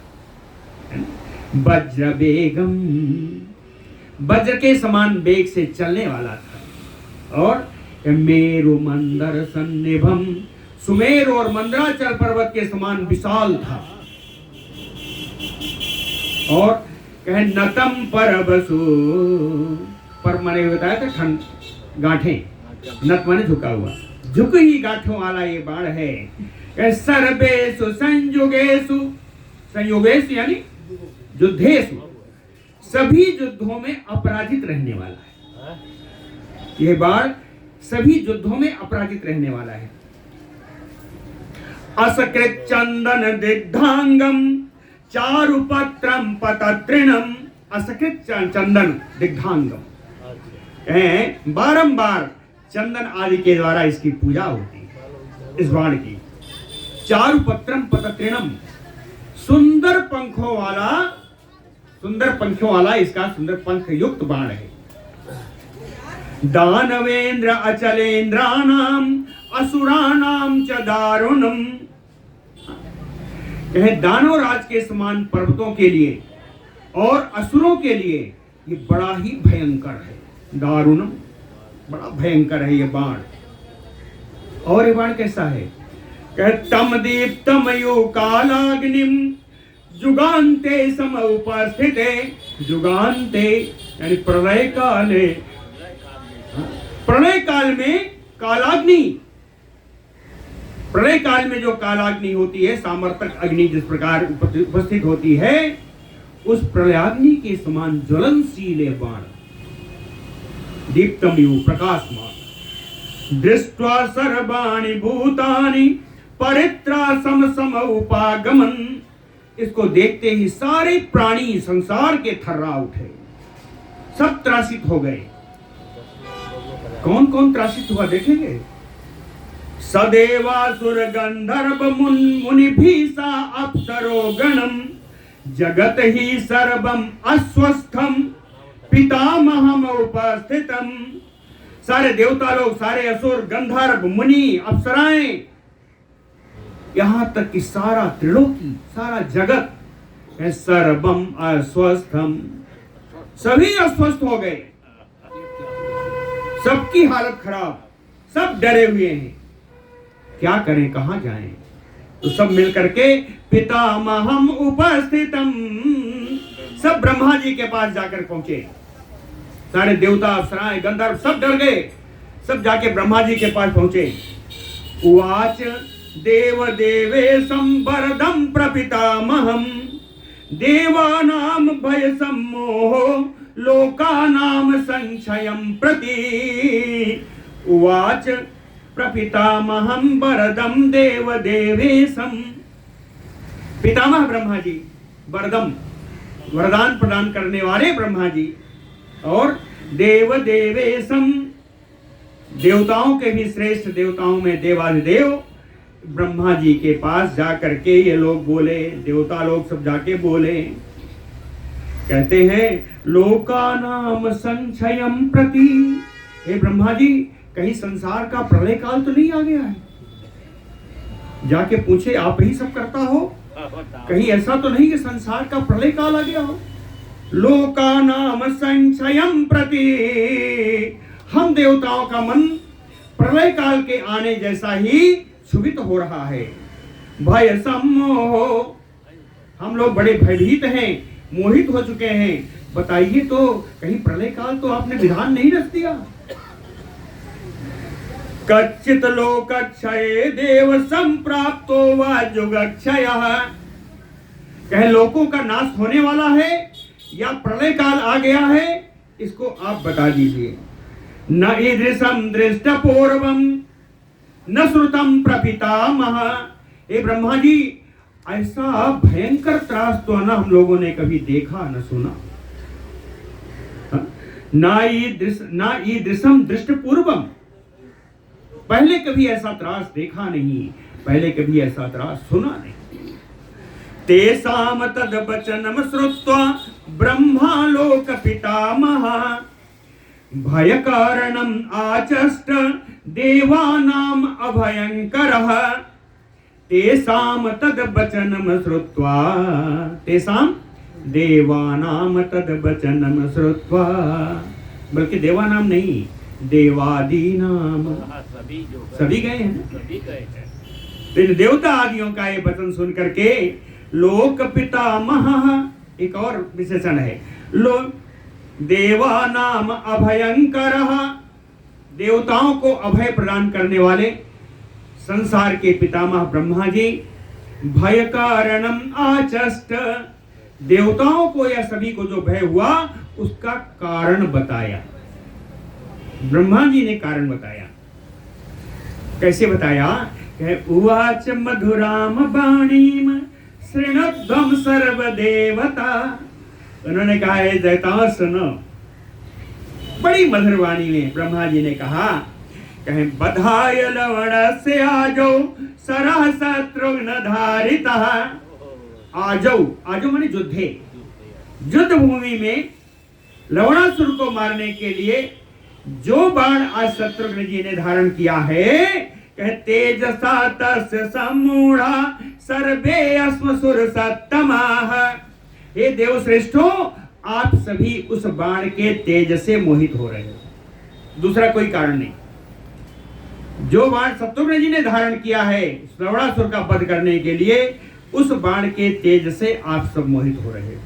वज्र वेगम, वज्र के समान वेग से चलने वाला था। और मेरु मंदर सन्निभम, सुमेर और मंदराचल पर्वत के समान विशाल था। और कहे नतम परवसु, पर माने बताया था ठंड, गांठें, नत माने झुका हुआ, झुक ही गांठों वाला ये बाण है। सर्वेषु संयुगेषु, संयुगेषु यानी युद्धेषु, सभी युद्धों में अपराजित रहने वाला है। यह बाण सभी युद्धों में अपराजित रहने वाला है। असकृत चंदन दिग्धांगम चारुपत्रम पतत्रिणम, असकृत चंदन दिग्धांगम, बारंबार चंदन आदि के द्वारा इसकी पूजा होती है, इस बाण की। चारुपत्रम पतत्रिणम, सुंदर पंखों वाला, सुंदर पंखों वाला इसका सुंदर पंख युक्त बाण है। दानवेंद्र अचलेंद्राणाम असुराणाम च दारुणम, यह दानव राज के समान पर्वतों के लिए और असुरों के लिए ये बड़ा ही भयंकर है। दारुणम, बड़ा भयंकर है ये बाण। और ये बाण कैसा है? तम दीप्तम यु कालाग्निम जुगान्ते सम उपस्थिते, जुगान्ते यानी प्रलय काले, प्रलय काल में कालाग्नि, प्रलय काल में जो कालाग्नि होती है, सामर्थक अग्नि जिस प्रकार उपस्थित होती है, उस प्रलयाग्नि के समान ज्वलनशील बाण, दीप्तम यु प्रकाशमान, दृष्ट्वा सर्वाणि भूतानि परित्रासम सम उपागमन। इसको देखते ही सारे प्राणी संसार के थर्रा उठे, सब त्रासित हो गए। कौन कौन त्रासित हुआ देखेंगे। सदेवासुर गंधर्व मुनिभीषा अप्सरो गणम, जगत ही सर्वम अस्वस्थम पितामहम उपस्थितम। सारे देवता लोग, सारे असुर, गंधर्व, मुनि, अप्सराएं, यहां तक कि सारा त्रिलोकी, सारा जगत है सर्वम अस्वस्थम, सभी अस्वस्थ हो गए, सबकी हालत खराब, सब डरे हुए हैं, क्या करें, कहां जाएं। तो सब मिलकर के पितामहम उपस्थितम, सब ब्रह्मा जी के पास जाकर पहुंचे। सारे देवता, अप्सराएं, गंधर्व सब डर गए, सब जाके ब्रह्मा जी के पास पहुंचे। उवाच देव देवेशं वरदं प्रपितामहं, देवानां भय सम्मोहो लोकानां संशयं प्रति। उवाच प्रपितामहं वरदं देव देवेशं, पितामह ब्रह्मा जी, वरदम वरदान प्रदान करने वाले ब्रह्मा जी, और देव देवेशम, देवताओं के भी श्रेष्ठ, देवताओं में देवाधिदेव ब्रह्मा जी के पास जाकर के ये लोग बोले, देवता लोग सब जाके बोले, कहते हैं लोकानाम संशयम प्रति। हे ब्रह्मा जी, कहीं संसार का प्रलय काल तो नहीं आ गया है? जाके पूछे, आप ही सब करता हो, कहीं ऐसा तो नहीं कि संसार का प्रलय काल आ गया हो? लोकानाम संशयम प्रति, हम देवताओं का मन प्रलय काल के आने जैसा ही क्षुभित हो रहा है। भय सम्मोह, हम लोग बड़े भयभीत हैं, मोहित हो चुके हैं। बताइए तो, कहीं प्रलय काल तो आपने विधान नहीं रच दिया? कच्चित लोकक्षये देव संप्राप्तो वा युगक्षयः, कहे लोकों का नाश होने वाला है या प्रलय काल आ गया है, इसको आप बता दीजिए। न ईदृशं दृष्ट पूर्वम न श्रुतम प्रपितामह, हे ब्रह्मा जी, ऐसा भयंकर त्रास तो न हम लोगों ने कभी देखा न सुना। न ईदृशम दृष्ट पूर्वम, पहले कभी ऐसा त्रास देखा नहीं, पहले कभी ऐसा त्रास सुना नहीं। तेषां तद वचनम श्रुत्वा ब्रह्मा लोक पितामह, भय कारणम आचष्ट देवानाम अभयंकरः। तेषां तद वचनम श्रुत्वा, तेषां देवानाम तद वचनम श्रुत्वा, बल्कि देवानाम नहीं, देवादीनाम, सभी गए हैं ना। इन देवता आदियों का ये वचन सुन करके लोक पितामह, एक और विशेषण है, लोक देवानाम अभयंकरः, देवताओं को अभय प्रदान करने वाले संसार के पितामह ब्रह्मा जी, भय कारणम आचष्ट, देवताओं को या सभी को जो भय हुआ उसका कारण बताया। ब्रह्मा जी ने कारण बताया। कैसे बताया? उवाच मधुराम वाणीम शृणुध्वं सर्वदेवता, उन्होंने कहा, है देवताओं सुनो, बड़ी मधुर वाणी में ब्रह्मा जी ने कहा, कहें बधाय लवणस्य आजो सरह शत्रुघ्न धारितः। आजो, आजो माने युद्धे, युद्ध भूमि में लवणासुर को मारने के लिए जो बाण आज शत्रुघ्न जी ने धारण किया है, तेजसा तस्य सम्मूढ़ा सर्वे अस्मसुर सत्तमाः। हे देव श्रेष्ठों, आप सभी उस बाण के तेज से मोहित हो रहे हो, दूसरा कोई कारण नहीं। जो बाण शत्रुघ्न जी ने धारण किया है लवणासुर का वध करने के लिए, उस बाण के तेज से आप सब मोहित हो रहे हो।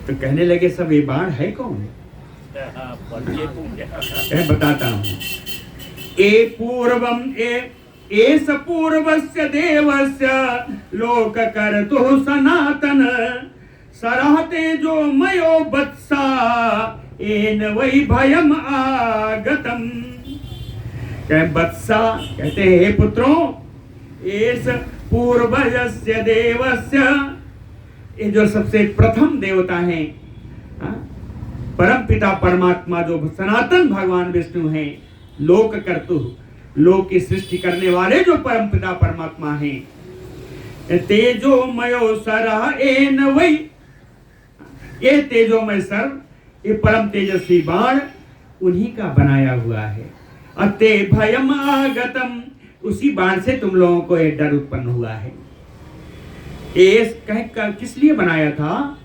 तो कहने लगे, सब ये बाण है कौन? बताता हूं। ए पूर्वम एस पूर्वस्य देवस्य लोक कर्तुः सनातन सरहते जो मयो बत्सा एन वही भयम आगतम। बत्सा कहते हैं हे पुत्रों, एस पूर्वजस्य देवस्य, ये जो सबसे प्रथम देवता हैं, परम पिता परमात्मा जो सनातन भगवान विष्णु हैं, लोक कर्तु, लोक की सृष्टि करने वाले जो परम पिता परमात्मा हैं, तेजोमयो सरह एन वही, ये तेजोमय सर, ये परम तेजस्वी बाण उन्हीं का बनाया हुआ है। अते भयम आगतम, उसी बाण से तुम लोगों को ये डर उत्पन्न हुआ है। एस कह किस लिए बनाया था?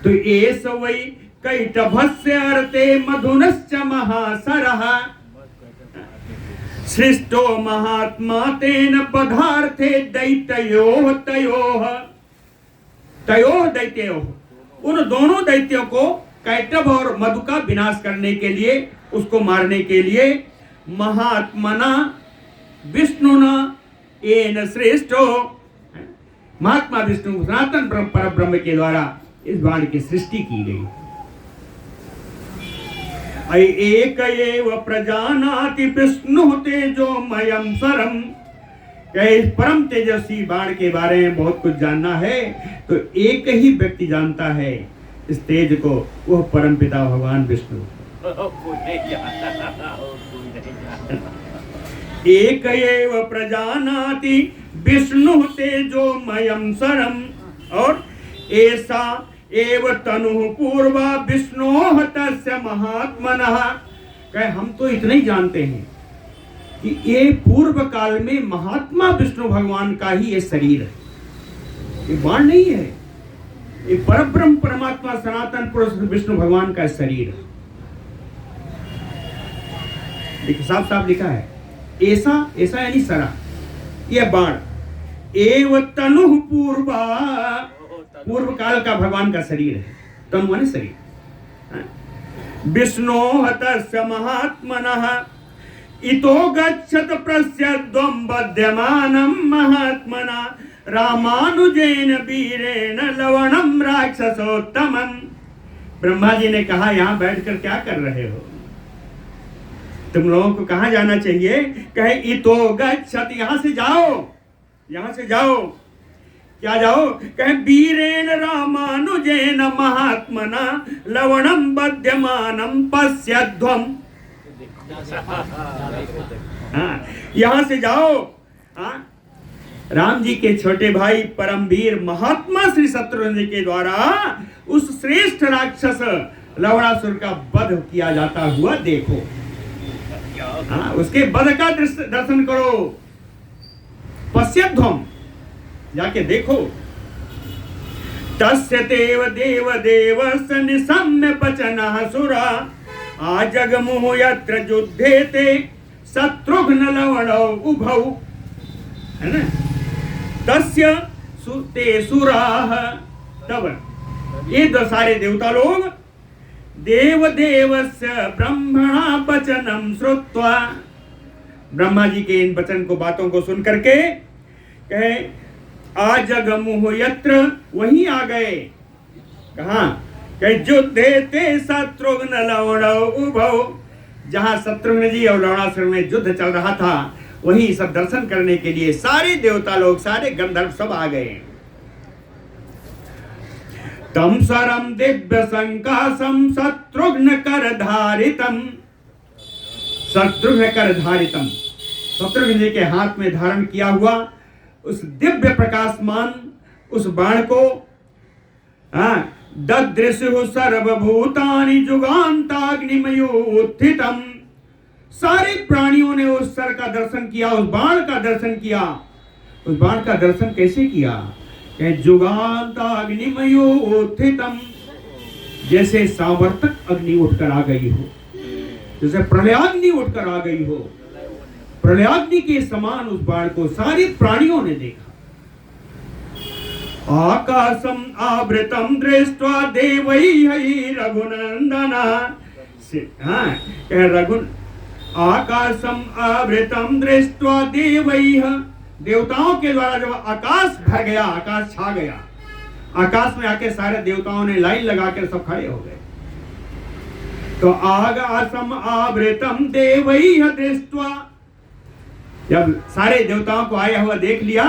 तो एस वही कैटभस्य अर्थे मधुनश्च महासरः सृष्टो महात्मा तेन पदार्थे दैत्योः तयोः दैत्योः, उन दोनों दैत्यों को कैटभ और मधु का विनाश करने के लिए, उसको मारने के लिए महात्मना विष्णुना एन श्रेष्ठो, महात्मा विष्णु सनातन पर ब्रह्म के द्वारा इस बाण की सृष्टि की गई। एक एव प्रजानाति विष्णु तेजोमयम सरम, इस परम तेजस्वी बाण के बारे में बहुत कुछ जानना है तो एक ही व्यक्ति जानता है इस तेज को, वह परम पिता भगवान विष्णु। एक एव प्रजानाति विष्णु तेजोमयम सरम, और ऐसा एव तनु पूर्वा विष्णोः तस्य महात्मनः, कहे हम तो इतना ही जानते हैं कि ये पूर्व काल में महात्मा विष्णु भगवान का ही ये शरीर है, ये बाण नहीं है, ये परब्रह्म परमात्मा सनातन पुरुष विष्णु भगवान का शरीर है। देखिए साफ साफ लिखा है, ऐसा ऐसा यानी सरा, यह बाण एव तनु पूर्वा, पूर्व काल का भगवान का शरीर है, तनु माने शरीर। विष्णोः तस्य महात्मनः इतो गच्छत प्रस्यद्वं बध्यमानं महात्मना रामानुजेन वीरेण लवणं राक्षसोत्तमं। ब्रह्मा जी ने कहा यहाँ बैठकर क्या कर रहे हो, तुम लोगों को कहाँ जाना चाहिए? कहे इतो गच्छत, यहाँ से जाओ, यहाँ से जाओ, क्या जाओ? कहे वीरेण रामानुजेन महात्मना लवणं बध्यमानं पश्यध्वम्, यहाँ से जाओ। राम जी के छोटे भाई परमवीर महात्मा श्री शत्रुघ्न के द्वारा उस श्रेष्ठ राक्षस लवणासुर का वध किया जाता हुआ देखो, उसके वध का दर्शन करो, पश्यध्वम्, जाके देखो। तस्य देव देव देव निशम्य वचनः सुरा आजगमुः यत्र युद्धेते शत्रुघ्न लवणौ उभौ, है ना? तस्य ते सुराः, तब ये दो सारे देवता लोग देव देवस्य ब्रह्मणा वचनम श्रुत्वा, ब्रह्मा जी के इन वचन को, बातों को सुन करके कहे आजगमुः यत्र, वहीं आ गए, कहाँ? कहे युद्धे ते शत्रुघ्न लवणौ उभौ, जहां शत्रुघ्न जी और लवणासुर में युद्ध चल रहा था, वहीं सब दर्शन करने के लिए सारे देवता लोग, सारे गंधर्व सब आ गए। तम सरम दिव्य संकासम शत्रुघ्न कर धारितम, शत्रुघ्न कर धारितम, शत्रुघ्न जी के हाथ में धारण किया हुआ उस दिव्य प्रकाशमान उस बाण को ददृशु सर्वभूतानि जुगान्ताग्निमयोत्थितम्, सारे प्राणियों ने उस सर का दर्शन किया, उस बाण का दर्शन किया। उस बाण का दर्शन कैसे किया? जुगान्ताग्निमयोत्थितम्, जैसे सावर्तक अग्नि उठकर आ गई हो, जैसे प्रलयाग्नि उठकर आ गई हो, प्रलयाग्नि के समान उस बाण को सारे प्राणियों ने देखा। आकाशम आवृतम दृष्ट्वा देवैः रघुनंदना, आकाशम आवृतम दृष्ट्वा देवैः, देवताओं के द्वारा जब आकाश भर गया, आकाश छा गया, आकाश में आके सारे देवताओं ने लाइन लगाकर सब खड़े हो गए। तो आग आसम आवृतम देवैः दृष्ट्वा, जब सारे देवताओं को आया हुआ देख लिया,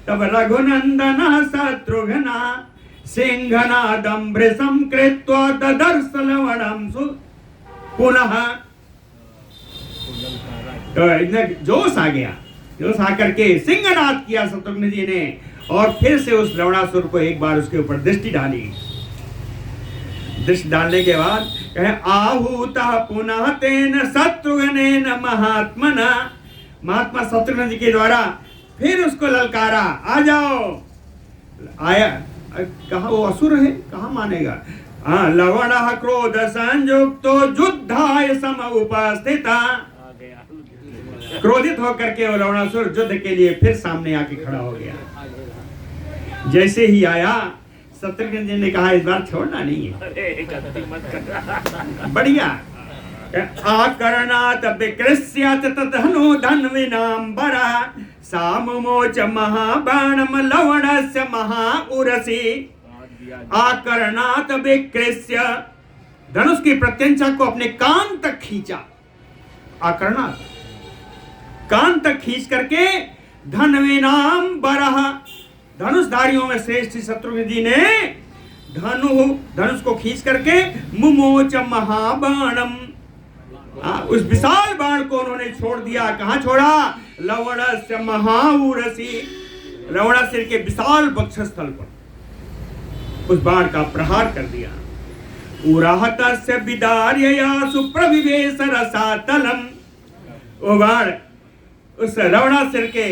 तब रघुनंदन शत्रुघ्न सिंहनादं वृषं कृत्वा ददर्श लवणं पुनः। तो इधर जोश आ गया, जोश आकर के सिंहनाद किया शत्रुघ्न जी ने, और फिर से उस लवणासुर को एक बार उसके ऊपर दृष्टि डाली। दृष्टि डालने के बाद कहे आहूता पुनः तेन शत्रुघ्नेन महात्मना, महात्मा शत्रुघ्न जी के द्वारा फिर उसको ललकारा, आ जाओ। आया, कहा वो असुर है, कहा मानेगा। लवण क्रोध संयुक्तो युद्धाय सम उपस्थिता, क्रोधित होकर के वो लवणासुर युद्ध के लिए फिर सामने आके खड़ा हो गया। जैसे ही आया, शत्रुघ्न जी ने कहा इस बार छोड़ना नहीं है, बढ़िया। आकर्णात् विकृष्यत ततनु धन्विनाम्बरा सामुमोच महाबाणम लवणस्य महाउरसी। आकर्णात् विकृष्य, धनुष की प्रत्यंचा को अपने कान तक खींचा। आकर्णात्, कान तक खींच करके धन्विनाम्बरा, धनुषधारियों में श्रेष्ठ शत्रुघ्न जी ने धनुष को खींच करके मुमोच महाबाणम, उस विशाल बाण को उन्होंने छोड़ दिया। कहां छोड़ा? लवणस्य महाउरसी, लवणासुर के विशाल वक्षस्थल पर उस बाण का प्रहार कर दिया। उराहतस्य विदार्यया सुप्रविवेश रसातलम, वो बाण उस लवणासुर के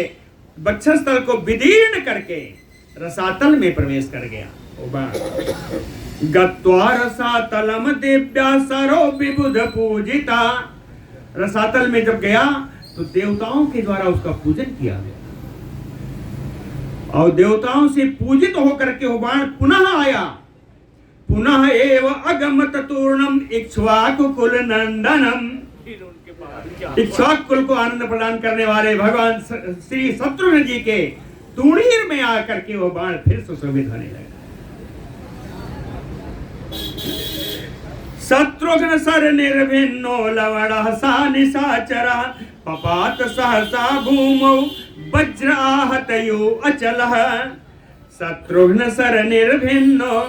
वक्षस्थल को विदीर्ण करके रसातल में प्रवेश कर गया। वो बाण गत्वा रसातलम दिव्या सरो विबुध पूजिता, रसातल में जब गया तो देवताओं के द्वारा उसका पूजन किया गया, और देवताओं से पूजित होकर के वो बाण पुनः आया। पुनः एव अगमत तूर्णम इक्ष्वाकु कुल नंदनम, इक्ष्वाकु कुल को आनंद प्रदान करने वाले भगवान श्री शत्रुघ्न जी के तूणीर में आकर के वो बाण फिर सुशोभित होने लगा। शत्रुघ्न सर निर्भिन्नो लवणः सा निशाचरा पपात सहसा भूमौ वज्र आहतयो अचलः। शत्रुघ्न सर निर्भिन्नो,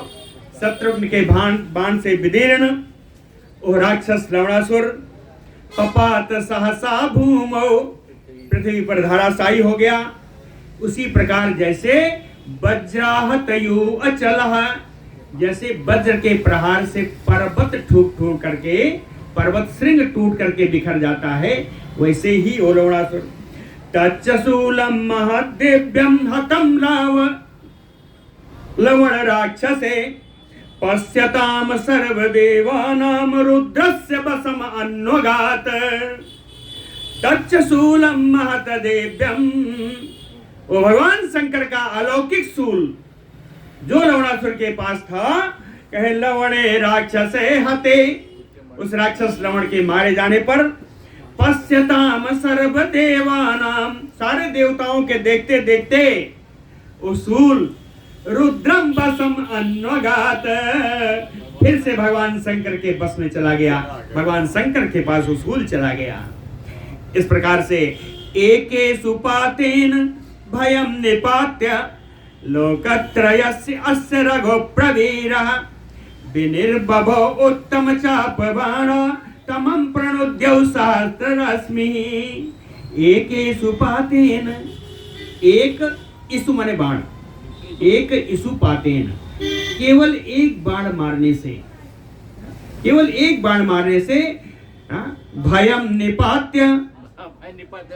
शत्रुघ्न के बाण से विदीर्ण वो राक्षस लवणासुर पपात सहसा भूमौ, पृथ्वी पर धराशायी हो गया। उसी प्रकार जैसे वज्राहतयो अचलः, जैसे वज्र के प्रहार से पर्वत ठूक करके, पर्वत श्रृंग टूट करके बिखर जाता है, वैसे ही वो लवणासुर। तच्चशूलम महद्दिव्यम हतम लवण राक्षसे पश्यताम सर्वदेवानाम रुद्रस्य वसम अन्वगात। तच्चशूलम महतदेव्यम, वो भगवान शंकर का अलौकिक शूल जो लवणासुर के पास था, कहे लवणे राक्षसे हते, उस राक्षस लवण के मारे जाने पर पश्यताम सर्वदेवानाम, सारे देवताओं के देखते देखते उसूल रुद्रम वसम अन्वगात, फिर से भगवान शंकर के बस में चला गया, भगवान शंकर के पास उसूल चला गया। इस प्रकार से एके सुपातेन भयम निपात्य लोकत्रयस्य अस्य रघो प्रवीरः विनिर्बभो उत्तम चापबाण तमं प्रणुद्यौ सहस्ररश्मिः। एके सुपातेन, एक इसु माने बाण, एक इसुपातेन, केवल एक बाण मारने से, केवल एक बाण मारने से भयम निपात्य,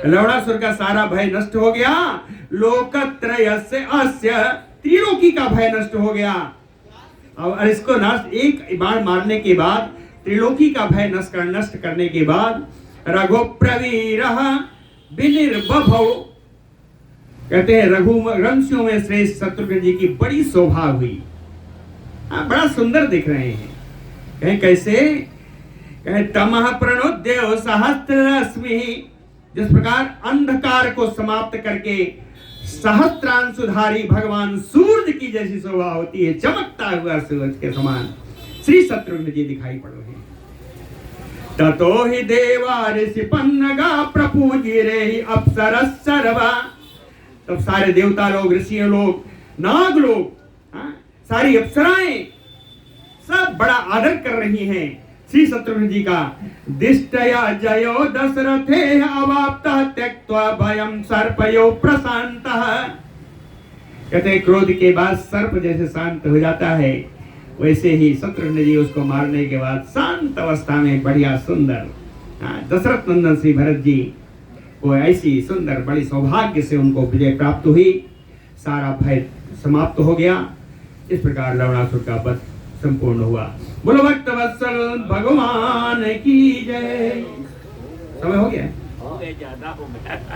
लवणासुर का सारा भय नष्ट हो गया। लोकत्रयस्य अस्य, त्रिलोकी का भय नष्ट हो गया। और इसको नष्ट, एक बाण मारने के बाद, त्रिलोकी का भय नष्ट करने के बाद रघु प्रवीरः विनिर्बभौ, कहते हैं रघुवंशियों में श्रेष्ठ शत्रुघ्न जी की बड़ी शोभा हुई। बड़ा सुंदर दिख रहे हैं। कहें कैसे? कहें तमः प्रणोद्य सहस्ररश्मिः, जिस प्रकार अंधकार को समाप्त करके सहस्त्रांशुधारी भगवान सूर्य की जैसी शोभा होती है, चमकता हुआ सूरज के समान श्री शत्रुघ्न जी दिखाई पड़ रहे हैं। ततो ही देवा ऋषि पन्नगा प्रपूजिरे ही अप्सरस सर्वा। तब सारे देवता लोग, ऋषि लोग, नाग लोग, सारी अप्सराएं सब बड़ा आदर कर रही हैं श्री शत्रुघ्न जी का। दिष्टया जयो दशरथे अवाप्तः त्यक्त्वा भयं सर्पयो प्रशान्तः। कहते हैं क्रोध के बाद सर्प जैसे शांत हो जाता है, वैसे ही शत्रुघ्न जी उसको मारने के बाद शांत अवस्था में बढ़िया सुंदर, दशरथ नंदन श्री भरत जी वो ऐसी सुंदर बड़ी सौभाग्य से उनको विजय प्राप्त हुई, सारा भय समाप्त हो गया। इस प्रकार लवणासुर का वध संपूर्ण हुआ। बोलो भक्त वत्सल भगवान की जय। समय हो गया, ज्यादा हो गया।